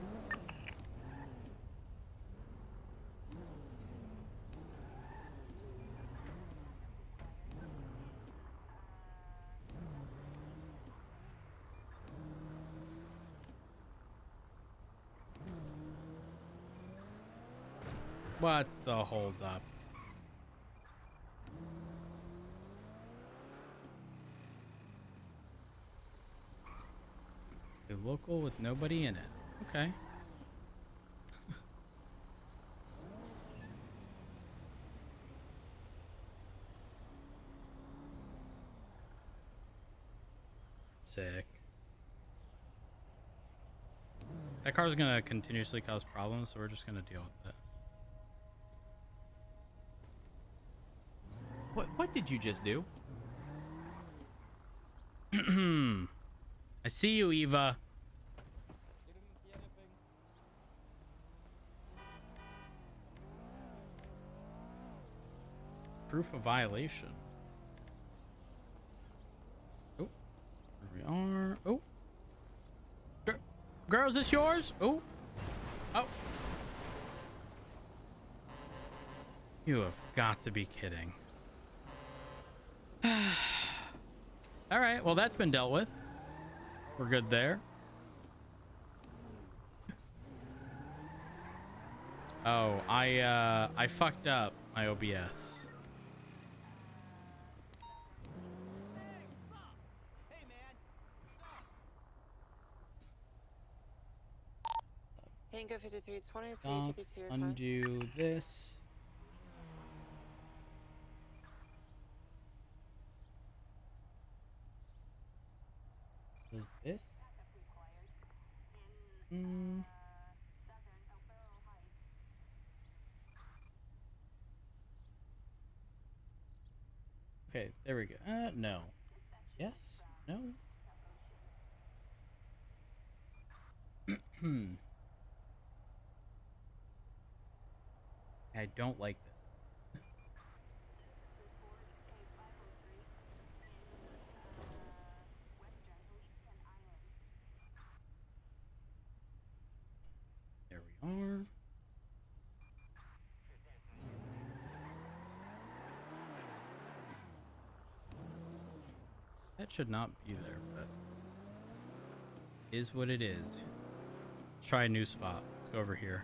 Speaker 1: What's the holdup? A local with nobody in it. Okay. Sick. That car's gonna continuously cause problems, so we're just gonna deal with it.
Speaker 14: What did you just do?
Speaker 1: I see you, Eva. Proof of violation. Oh, here we are. Oh, girl, is this yours? Oh, you have got to be kidding. All right, well, that's been dealt with. We're good there. Oh, I fucked up my OBS.
Speaker 4: Tango 5320,
Speaker 1: Docs,
Speaker 4: 352 request.
Speaker 1: undo this. Does this? Okay, there we go. No. Yes? No? I don't like this. There we are. That should not be there, but is what it is. Let's try a new spot. Let's go over here.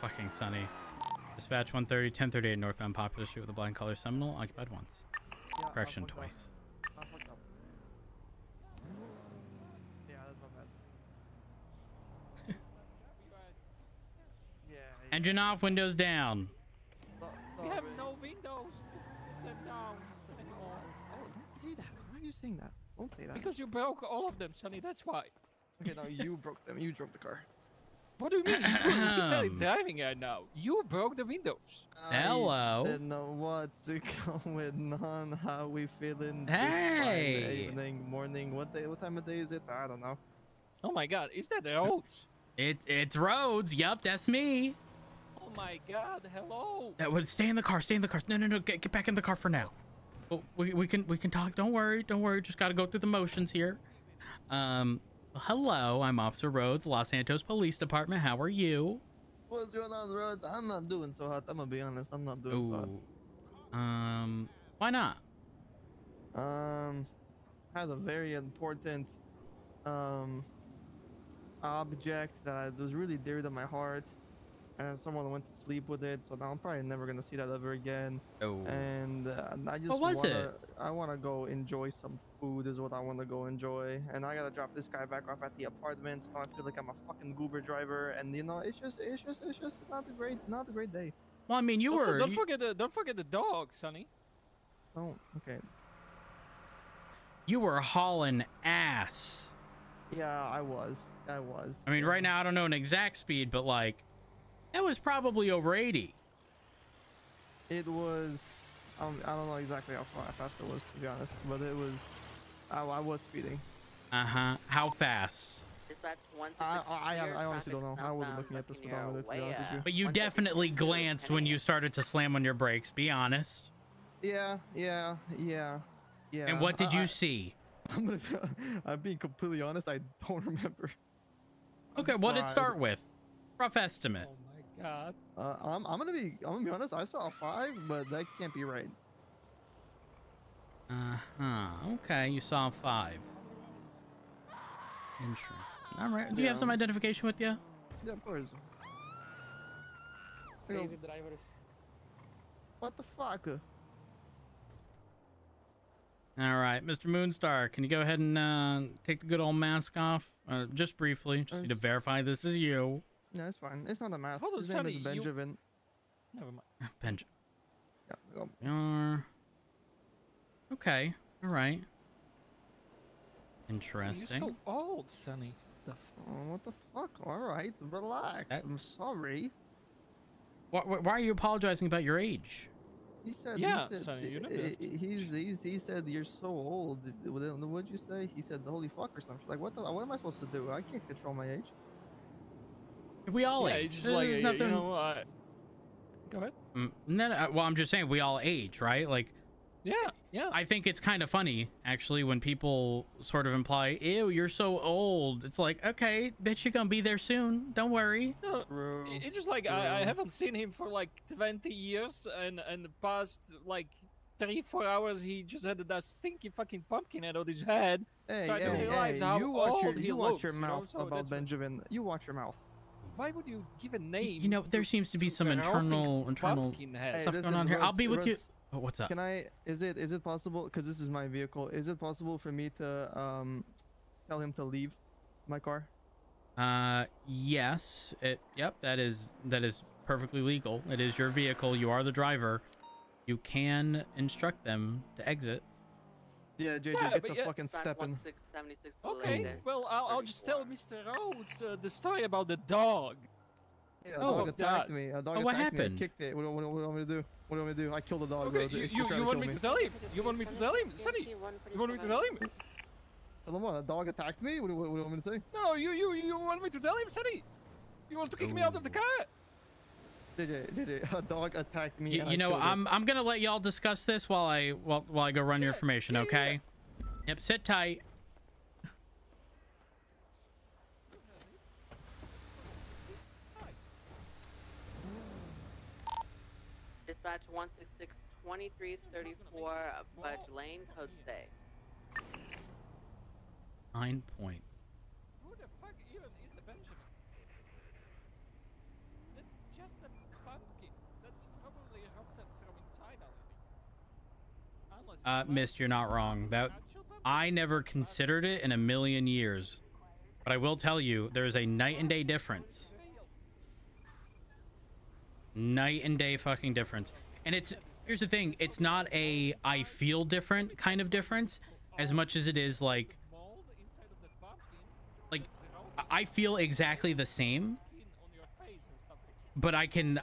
Speaker 1: Fucking sunny. Dispatch 130, 1038 northbound Popular Street with a blind color Seminole, occupied once.
Speaker 15: Yeah,
Speaker 1: Correction twice.
Speaker 15: I fucked up. Yeah, that's my bad. Yeah.
Speaker 1: Engine off, windows down.
Speaker 10: We have no windows. Put them down anymore.
Speaker 15: Oh, don't say that. Why are you saying that? Don't say that.
Speaker 10: Because you broke all of them, Sonny. That's why.
Speaker 15: Okay, no, you broke them. You drove the car.
Speaker 10: What do you mean? You're literally driving right now. You broke the windows.
Speaker 1: Hello.
Speaker 15: I didn't know what's going on. How we feeling?
Speaker 1: Hey.
Speaker 15: This Friday evening, morning. What day? What time of day is it? I don't know.
Speaker 10: Oh my God! Is that Rhodes?
Speaker 1: It's Rhodes. Yup, that's me.
Speaker 10: Oh my God! Hello.
Speaker 1: That would stay in the car. Stay in the car. No. Get back in the car for now. Oh, we can talk. Don't worry. Just got to go through the motions here. Well, hello. I'm Officer Rhodes, Los Santos Police Department. How are you?
Speaker 15: What's going on, Rhodes? I'm not doing so hot. I'm gonna be honest. I'm not doing so hot.
Speaker 1: Why not?
Speaker 15: Had a very important object that was really dear to my heart, and someone went to sleep with it, so now I'm probably never gonna see that ever again. And I just I wanna go enjoy some food is what I wanna go enjoy, and I gotta drop this guy back off at the apartment, so I feel like I'm a fucking goober driver, and you know, it's just not a great day.
Speaker 1: Well, I mean,
Speaker 10: Don't forget the dog, Sonny.
Speaker 15: Oh, okay.
Speaker 1: You were hauling ass.
Speaker 15: Yeah, I was.
Speaker 1: I mean, right now I don't know an exact speed, but like, it was probably over 80.
Speaker 15: It was. I don't know exactly how fast it was, to be honest, but it was. I was speeding.
Speaker 1: How fast?
Speaker 15: I honestly don't know. I wasn't looking at the speedometer, to be honest with you.
Speaker 1: But you definitely glanced when you started to slam on your brakes. Be honest.
Speaker 15: Yeah.
Speaker 1: And what did you see?
Speaker 15: I'm being completely honest. I don't remember.
Speaker 1: Okay, what did it start with? Rough estimate.
Speaker 10: Oh my God.
Speaker 15: I'm gonna be honest. I saw a 5, but that can't be right.
Speaker 1: Okay, you saw a 5. Interesting. All right. Do you have some identification with you?
Speaker 15: Yeah, of course.
Speaker 14: Crazy drivers.
Speaker 15: What the fuck?
Speaker 1: All right, Mr. Moonstar, can you go ahead and take the good old mask off? Just briefly, just need to verify this is you.
Speaker 15: No, it's fine. It's not a mask.
Speaker 10: Hold on,
Speaker 15: His name is
Speaker 10: Sonny,
Speaker 15: Benjamin.
Speaker 10: Never mind.
Speaker 1: Benjamin.
Speaker 15: Yeah, go.
Speaker 1: Okay. All right. Interesting.
Speaker 10: You're so old, Sonny.
Speaker 15: What the fuck? All right, relax. I'm sorry.
Speaker 1: Why are you apologizing about your age?
Speaker 15: He said,
Speaker 10: Sonny, you know
Speaker 15: he said you're so old. What'd you say? He said holy fuck or something. Like what am I supposed to do? I can't control my age.
Speaker 1: We all age.
Speaker 10: Just like nothing. Go ahead.
Speaker 1: No, well, I'm just saying we all age, right? Like,
Speaker 10: yeah.
Speaker 1: I think it's kind of funny actually when people sort of imply, "Ew, you're so old." It's like, okay, bitch, you're gonna be there soon. Don't worry.
Speaker 10: No, it's just like I haven't seen him for like 20 years, and the past like 3-4 hours he just had that stinky fucking pumpkin head on his head. So I didn't realize how old he looks.
Speaker 15: Watch your mouth about Benjamin. You watch your mouth.
Speaker 10: Why would you give a name?
Speaker 1: You know, there seems to be some internal stuff going on here. I'll be with you. Oh, what's up?
Speaker 15: Can I? Is it possible? Because this is my vehicle. Is it possible for me to tell him to leave my car?
Speaker 1: Yes. Yep. That is perfectly legal. It is your vehicle. You are the driver. You can instruct them to exit.
Speaker 15: Yeah, JJ, get the fucking stepping.
Speaker 10: Okay. Well, I'll just tell Mr. Rhodes the story about the dog.
Speaker 15: Yeah, a dog attacked me. A dog
Speaker 1: what
Speaker 15: attacked
Speaker 1: happened?
Speaker 15: me. I kicked it. What do you want me to do? What do you want me to do? I killed the dog.
Speaker 10: Okay,
Speaker 15: bro.
Speaker 10: you want me to tell him? You want me to tell him, Sonny? You want me to tell him?
Speaker 15: Tell him what? A dog attacked me? What do you want me to say?
Speaker 10: No, you want me to tell him, Sonny? You want to kick me out of the car?
Speaker 15: JJ, a dog attacked me.
Speaker 1: You know, I'm gonna let y'all discuss this while I go run your information. Okay. Yep. Sit tight.
Speaker 6: Dispatch 166-2334, Budge Lane, code stay.
Speaker 1: 9 points.
Speaker 10: Who the fuck even is a Benjamin? That's just a pumpkin. That's probably rotten from inside already.
Speaker 1: Mist, you're not wrong. I never considered it in a million years. But I will tell you, there is a night and day difference. Night and day fucking difference. And here's the thing, it's not a I feel different kind of difference as much as it is like I feel exactly the same, but I can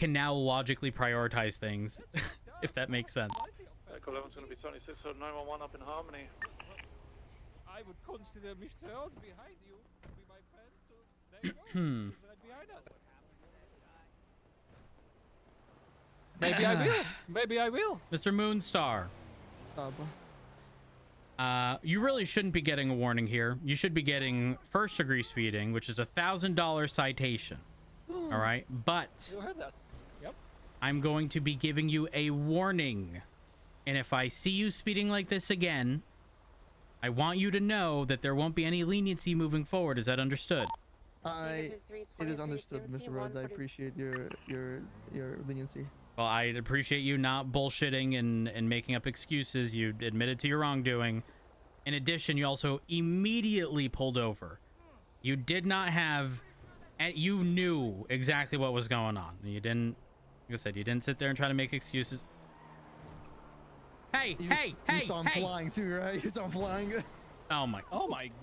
Speaker 1: now logically prioritize things, if that makes sense.
Speaker 5: Echo 11's going to be 76, so 911 up in Harmony.
Speaker 10: I would consider Mr. Earls behind you to be my friend, so there you go. He's right behind us. Maybe I will. Maybe I will.
Speaker 1: Mr. Moonstar. You really shouldn't be getting a warning here. You should be getting first-degree speeding, which is $1,000 citation. All right, but
Speaker 10: You heard that? Yep.
Speaker 1: I'm going to be giving you a warning, and if I see you speeding like this again, I want you to know that there won't be any leniency moving forward. Is that understood?
Speaker 15: It is understood, Mr. Rhodes. I appreciate your leniency.
Speaker 1: Well, I appreciate you not bullshitting and making up excuses. You admitted to your wrongdoing. In addition, you also immediately pulled over. You did not have... You knew exactly what was going on. You didn't... Like I said, you didn't sit there and try to make excuses. Hey,
Speaker 15: You saw him
Speaker 1: hey!
Speaker 15: flying too, right? You saw him flying.
Speaker 1: Oh my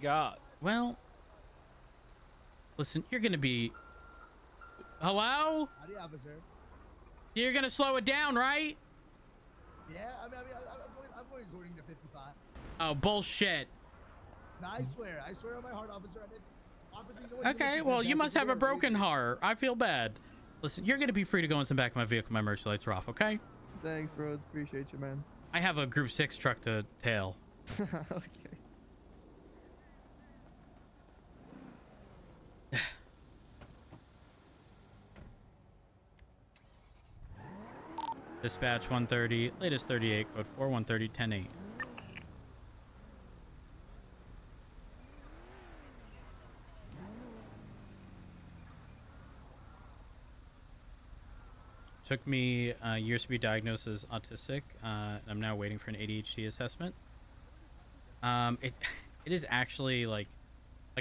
Speaker 10: God.
Speaker 1: Well, listen, you're gonna be... Hello?
Speaker 14: Howdy, officer.
Speaker 1: You're gonna slow it down, right?
Speaker 14: Yeah, I'm going according to 55.
Speaker 1: Oh, bullshit.
Speaker 14: No, I swear on my heart, officer. Officer, you know what,
Speaker 1: Okay, well, you must have a broken heart. I feel bad. Listen, you're gonna be free to go in the back of my vehicle. My emergency lights are off, okay?
Speaker 15: Thanks, Rhodes. Appreciate you, man.
Speaker 1: I have a Group 6 truck to tail.
Speaker 15: Okay.
Speaker 1: Dispatch 130, latest 38, code 4130, 10-8. Took me years to be diagnosed as autistic. I'm now waiting for an ADHD assessment. It is actually like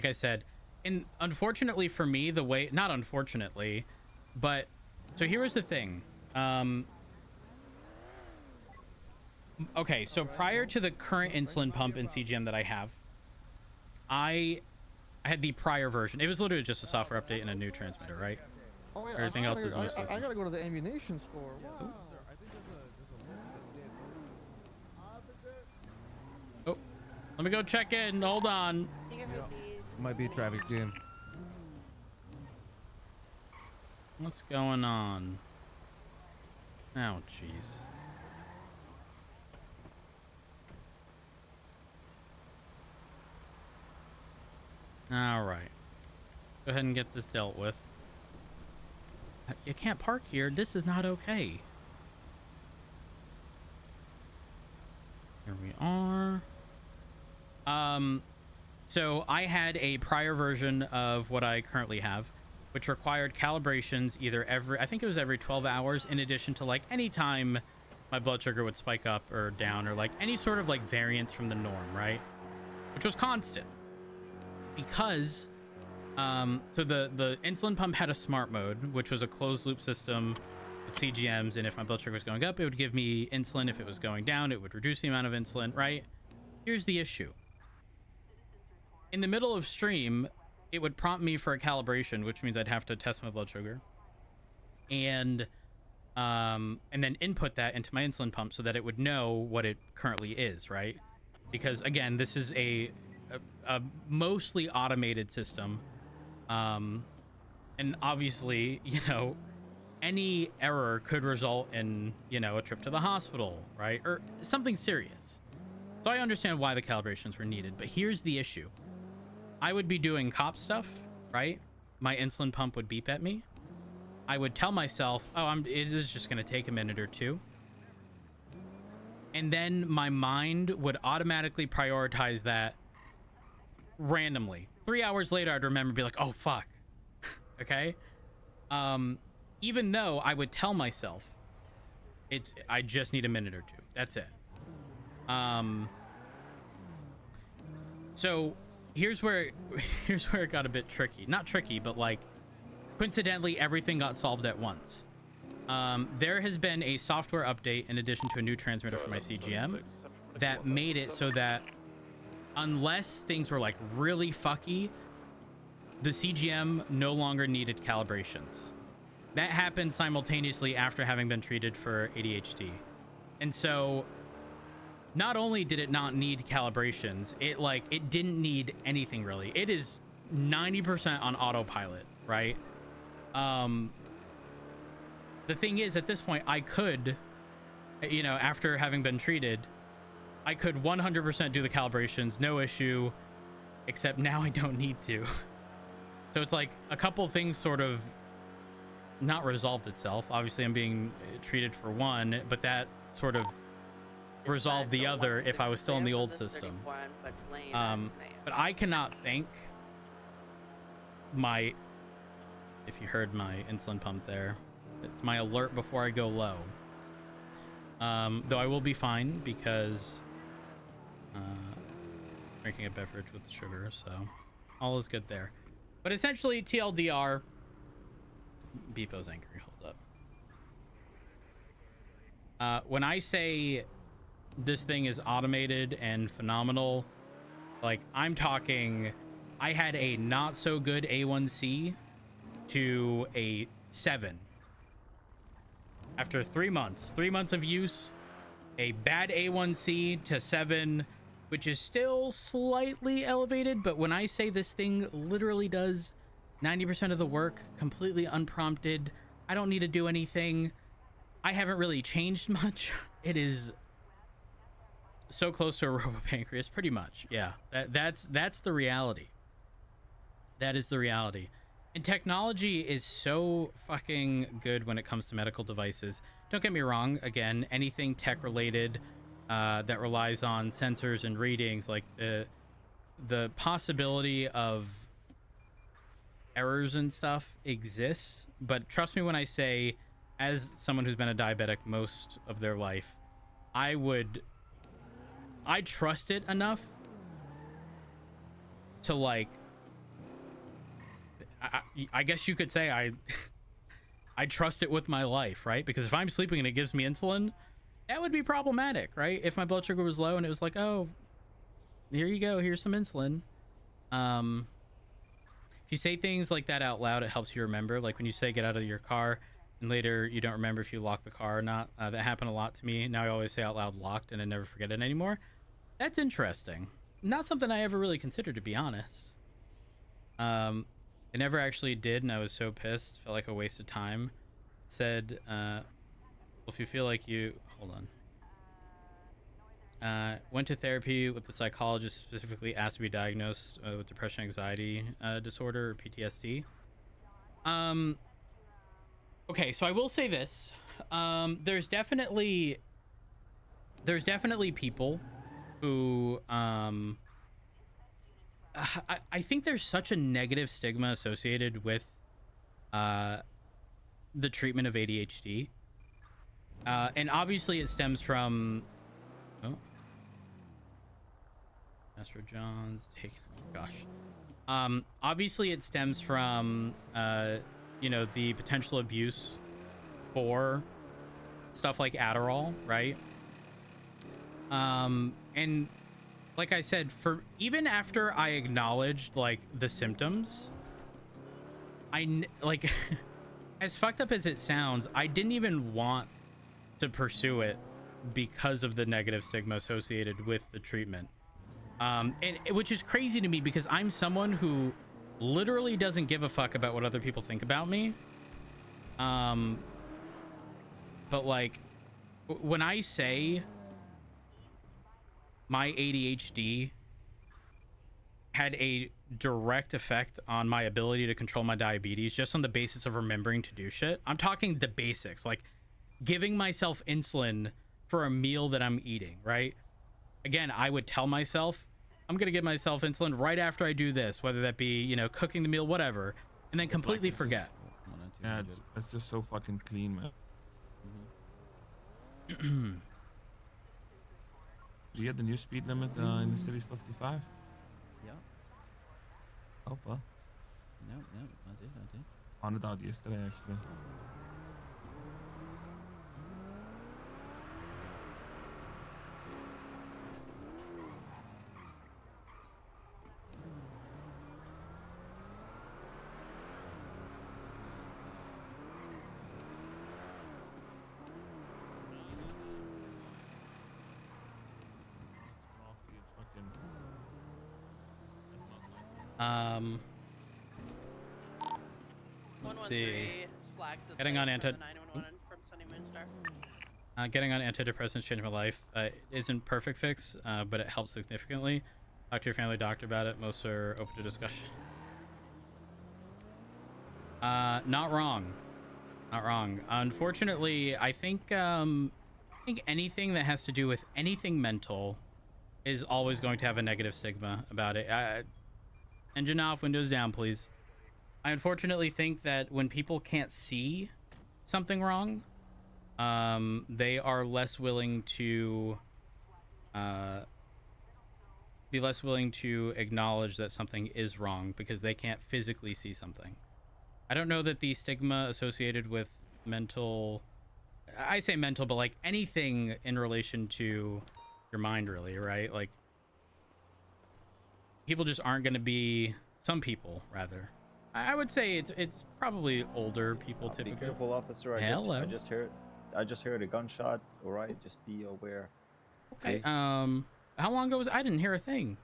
Speaker 1: I said, and unfortunately for me, the way, not unfortunately, but so here was the thing. Okay, so prior to the current insulin pump and CGM that I have, I had the prior version. It was literally just a software update and a new transmitter, right?
Speaker 15: Oh, yeah,
Speaker 1: Everything else is new
Speaker 15: I
Speaker 1: system.
Speaker 15: gotta go to the ammunition store. Wow.
Speaker 1: Oh, let me go check in. Hold on.
Speaker 16: Might be a traffic jam.
Speaker 1: What's going on? Oh, jeez. All right. Go ahead and get this dealt with. You can't park here. This is not okay. Here we are. So I had a prior version of what I currently have, which required calibrations either I think it was every 12 hours, in addition to like any time my blood sugar would spike up or down, or like any sort of like variance from the norm, right? Which was constant. Because so the insulin pump had a smart mode, which was a closed loop system with CGMs, and if my blood sugar was going up, it would give me insulin. If it was going down, it would reduce the amount of insulin, right? Here's the issue. In the middle of stream, it would prompt me for a calibration, which means I'd have to test my blood sugar and then input that into my insulin pump so that it would know what it currently is, right? Because again, this is a mostly automated system, and obviously, you know, any error could result in, you know, a trip to the hospital, right, or something serious. So I understand why the calibrations were needed, but here's the issue. I would be doing cop stuff, right? My insulin pump would beep at me. I would tell myself, oh, it is just going to take a minute or two. And then my mind would automatically prioritize that randomly. 3 hours later, I'd remember, be like, oh, fuck. Okay? Even though I would tell myself, I just need a minute or two. That's it. So here's where it got a bit tricky. Not tricky, but like coincidentally everything got solved at once. There has been a software update in addition to a new transmitter for my CGM that made it so that unless things were like really fucky, the CGM no longer needed calibrations. that happened simultaneously after having been treated for ADHD. And so not only did it not need calibrations, it didn't need anything really. It is 90% on autopilot, right? The thing is, at this point, I could, you know, after having been treated, I could 100% do the calibrations, no issue, except now I don't need to. So it's like a couple things sort of not resolved itself. Obviously, I'm being treated for one, but that sort of resolved the other if I was still in the old system. But I cannot thank my, if you heard my insulin pump there, it's my alert before I go low. Though I will be fine because drinking a beverage with sugar, so all is good there. But essentially, TLDR, Beepo's angry, hold up. When I say this thing is automated and phenomenal, like, I'm talking, I had a not so good A1C to a 7 after 3 months. 3 months of use, a bad A1C to 7, which is still slightly elevated, but when I say this thing literally does 90% of the work completely unprompted, I don't need to do anything, I haven't really changed much. It is so close to a robo-pancreas, pretty much. Yeah, that's the reality. That is the reality. And technology is so fucking good when it comes to medical devices. Don't get me wrong, again, anything tech related that relies on sensors and readings, like the possibility of errors and stuff exists. But trust me when I say, as someone who's been a diabetic most of their life, I trust it enough to, like, I guess you could say I trust it with my life, right? Because if I'm sleeping and it gives me insulin, that would be problematic, right? If my blood sugar was low and it was like, oh, here you go, here's some insulin. If you say things like that out loud, it helps you remember. Like when you say get out of your car and later you don't remember if you locked the car or not. That happened a lot to me. Now I always say out loud locked and I never forget it anymore. That's interesting. Not something I ever really considered, to be honest. I never actually did, and I was so pissed. Felt like a waste of time. Said, well, if you feel like you... Hold on. Went to therapy with the psychologist, specifically asked to be diagnosed with depression, anxiety disorder, or PTSD. Okay, so I will say this. There's definitely people who... I think there's such a negative stigma associated with the treatment of ADHD. And obviously it stems from... Oh. Master John's taking... Oh, gosh. Obviously it stems from, you know, the potential abuse for stuff like Adderall, right? And... like I said, for even after I acknowledged like the symptoms, like as fucked up as it sounds, I didn't even want to pursue it because of the negative stigma associated with the treatment. And which is crazy to me because I'm someone who literally doesn't give a fuck about what other people think about me. But like when I say my ADHD had a direct effect on my ability to control my diabetes just on the basis of remembering to do shit. I'm talking the basics, like giving myself insulin for a meal that I'm eating, right? Again, I would tell myself, I'm going to give myself insulin right after I do this, whether that be, you know, cooking the meal, whatever, and then completely forget.
Speaker 17: Yeah, it's just so fucking clean, man. Do you get the new speed limit in the city's 55?
Speaker 2: Yeah.
Speaker 17: Oh, well.
Speaker 2: No, I did.
Speaker 17: Found it out yesterday, actually.
Speaker 1: Let's see. Getting on getting on antidepressants changed my life. It isn't perfect fix, but it helps significantly. Talk to your family doctor about it. Most are open to discussion. Not wrong. Not wrong. Unfortunately, I think anything that has to do with anything mental is always going to have a negative stigma about it. Engine off, windows down, please. I unfortunately think that when people can't see something wrong, they are less willing to be less willing to acknowledge that something is wrong because they can't physically see something. I don't know that the stigma associated with mental, I say mental, but like anything in relation to your mind, really, right? Like people just aren't going to be, some people rather. I would say it's probably older people typically.
Speaker 18: Be careful, officer. I just heard a gunshot. All right, just be aware.
Speaker 1: Okay. How long ago was I didn't hear a thing.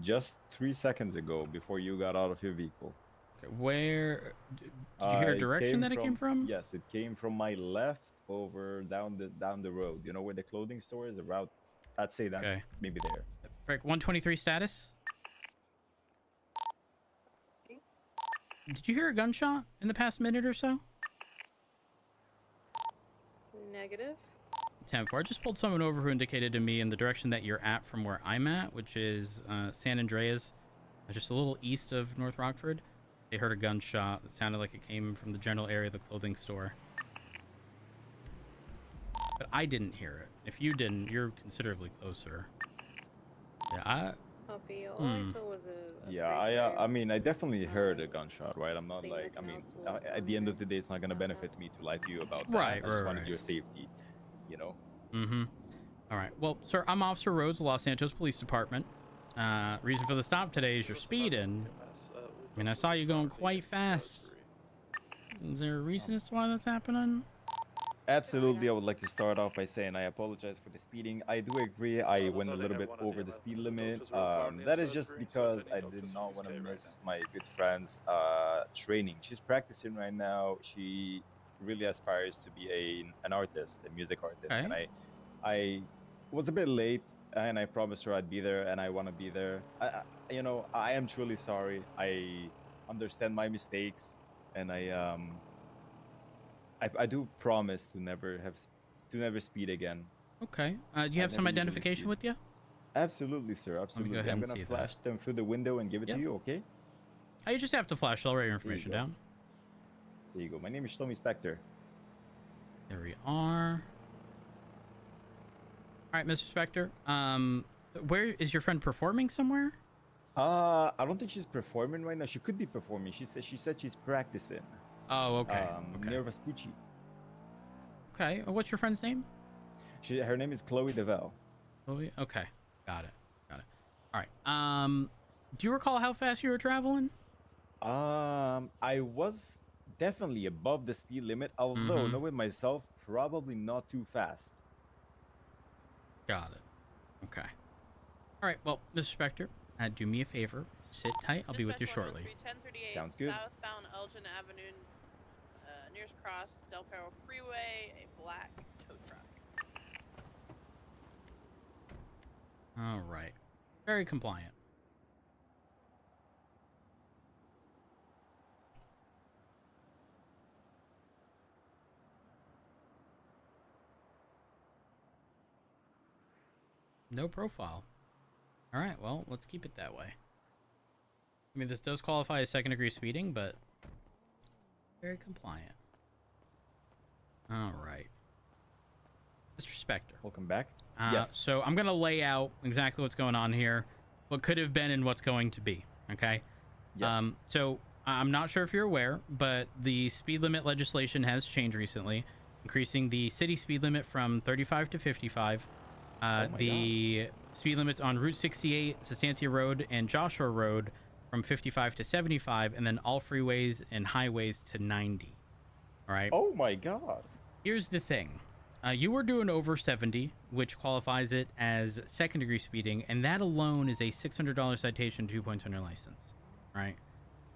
Speaker 18: Just 3 seconds ago, before you got out of your vehicle.
Speaker 1: Okay, where did you hear a direction that it came from?
Speaker 18: Yes, it came from my left over down the road. You know where the clothing store is? Around, I'd say that.
Speaker 1: Okay.
Speaker 18: Maybe there.
Speaker 1: Break 123 status. Did you hear a gunshot in the past minute or so?
Speaker 4: Negative.
Speaker 1: 10-4. I just pulled someone over who indicated to me in the direction that you're at from where I'm at, which is San Andreas, just a little east of North Rockford. They heard a gunshot that sounded like it came from the general area of the clothing store. But I didn't hear it. If you didn't, you're considerably closer. Yeah,
Speaker 18: I mean, I definitely heard a gunshot, right? I'm not like, I mean, at the end of the day, it's not going to benefit me to lie to you about that. I just wanted your safety, you know?
Speaker 1: Mm-hmm. All right. Well, sir, I'm Officer Rhodes, Los Santos Police Department. Reason for the stop today is you're speeding. I mean, I saw you going quite fast. Is there a reason as to why that's happening?
Speaker 18: Absolutely. I would like to start off by saying I apologize for the speeding. I do agree I went a little bit over the speed limit. That is just because I did not want to miss my good friend's training. She's practicing right now. She really aspires to be an artist, a music artist.
Speaker 1: Okay.
Speaker 18: And I was a bit late, and I promised her I'd be there, and I want to be there. You know, I am truly sorry. I understand my mistakes, and I do promise to never speed again.
Speaker 1: Okay. Do you have some identification with you?
Speaker 18: Absolutely, sir. Absolutely. I'm gonna flash them through the window and give it to you. Okay.
Speaker 1: You just have to flash. I'll write your information down.
Speaker 18: There you go. My name is Tommy Spector.
Speaker 1: There we are. All right, Mr. Spector. Where is your friend performing somewhere?
Speaker 18: I don't think she's performing right now. She could be performing. She said she's practicing.
Speaker 1: Oh, okay.
Speaker 18: Near Vespucci.
Speaker 1: Okay. What's your friend's name?
Speaker 18: Her name is Chloe DeVell.
Speaker 1: Chloe? Okay. Got it. All right. Do you recall how fast you were traveling?
Speaker 18: I was definitely above the speed limit, although knowing myself, probably not too fast.
Speaker 1: Got it. Okay. All right. Well, Mr. Spector, do me a favor. Sit tight. I'll be with you shortly.
Speaker 18: Sounds good.
Speaker 6: Southbound Elgin Avenue, nearest cross, Del Perro Freeway, a black tow truck.
Speaker 1: All right. Very compliant. No profile. All right, well, let's keep it that way. I mean, this does qualify as second-degree speeding, but very compliant. All right. Mr. Spector.
Speaker 18: Welcome back.
Speaker 1: Yes. So I'm going to lay out exactly what's going on here, what could have been and what's going to be, okay?
Speaker 18: Yes.
Speaker 1: So I'm not sure if you're aware, but the speed limit legislation has changed recently, increasing the city speed limit from 35 to 55. The speed limits on Route 68, Sustancia Road, and Joshua Road from 55 to 75, and then all freeways and highways to 90. All right.
Speaker 18: Oh my God.
Speaker 1: Here's the thing. You were doing over 70, which qualifies it as second-degree speeding, and that alone is a $600 citation, 2 points on your license. Right?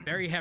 Speaker 1: Very hefty.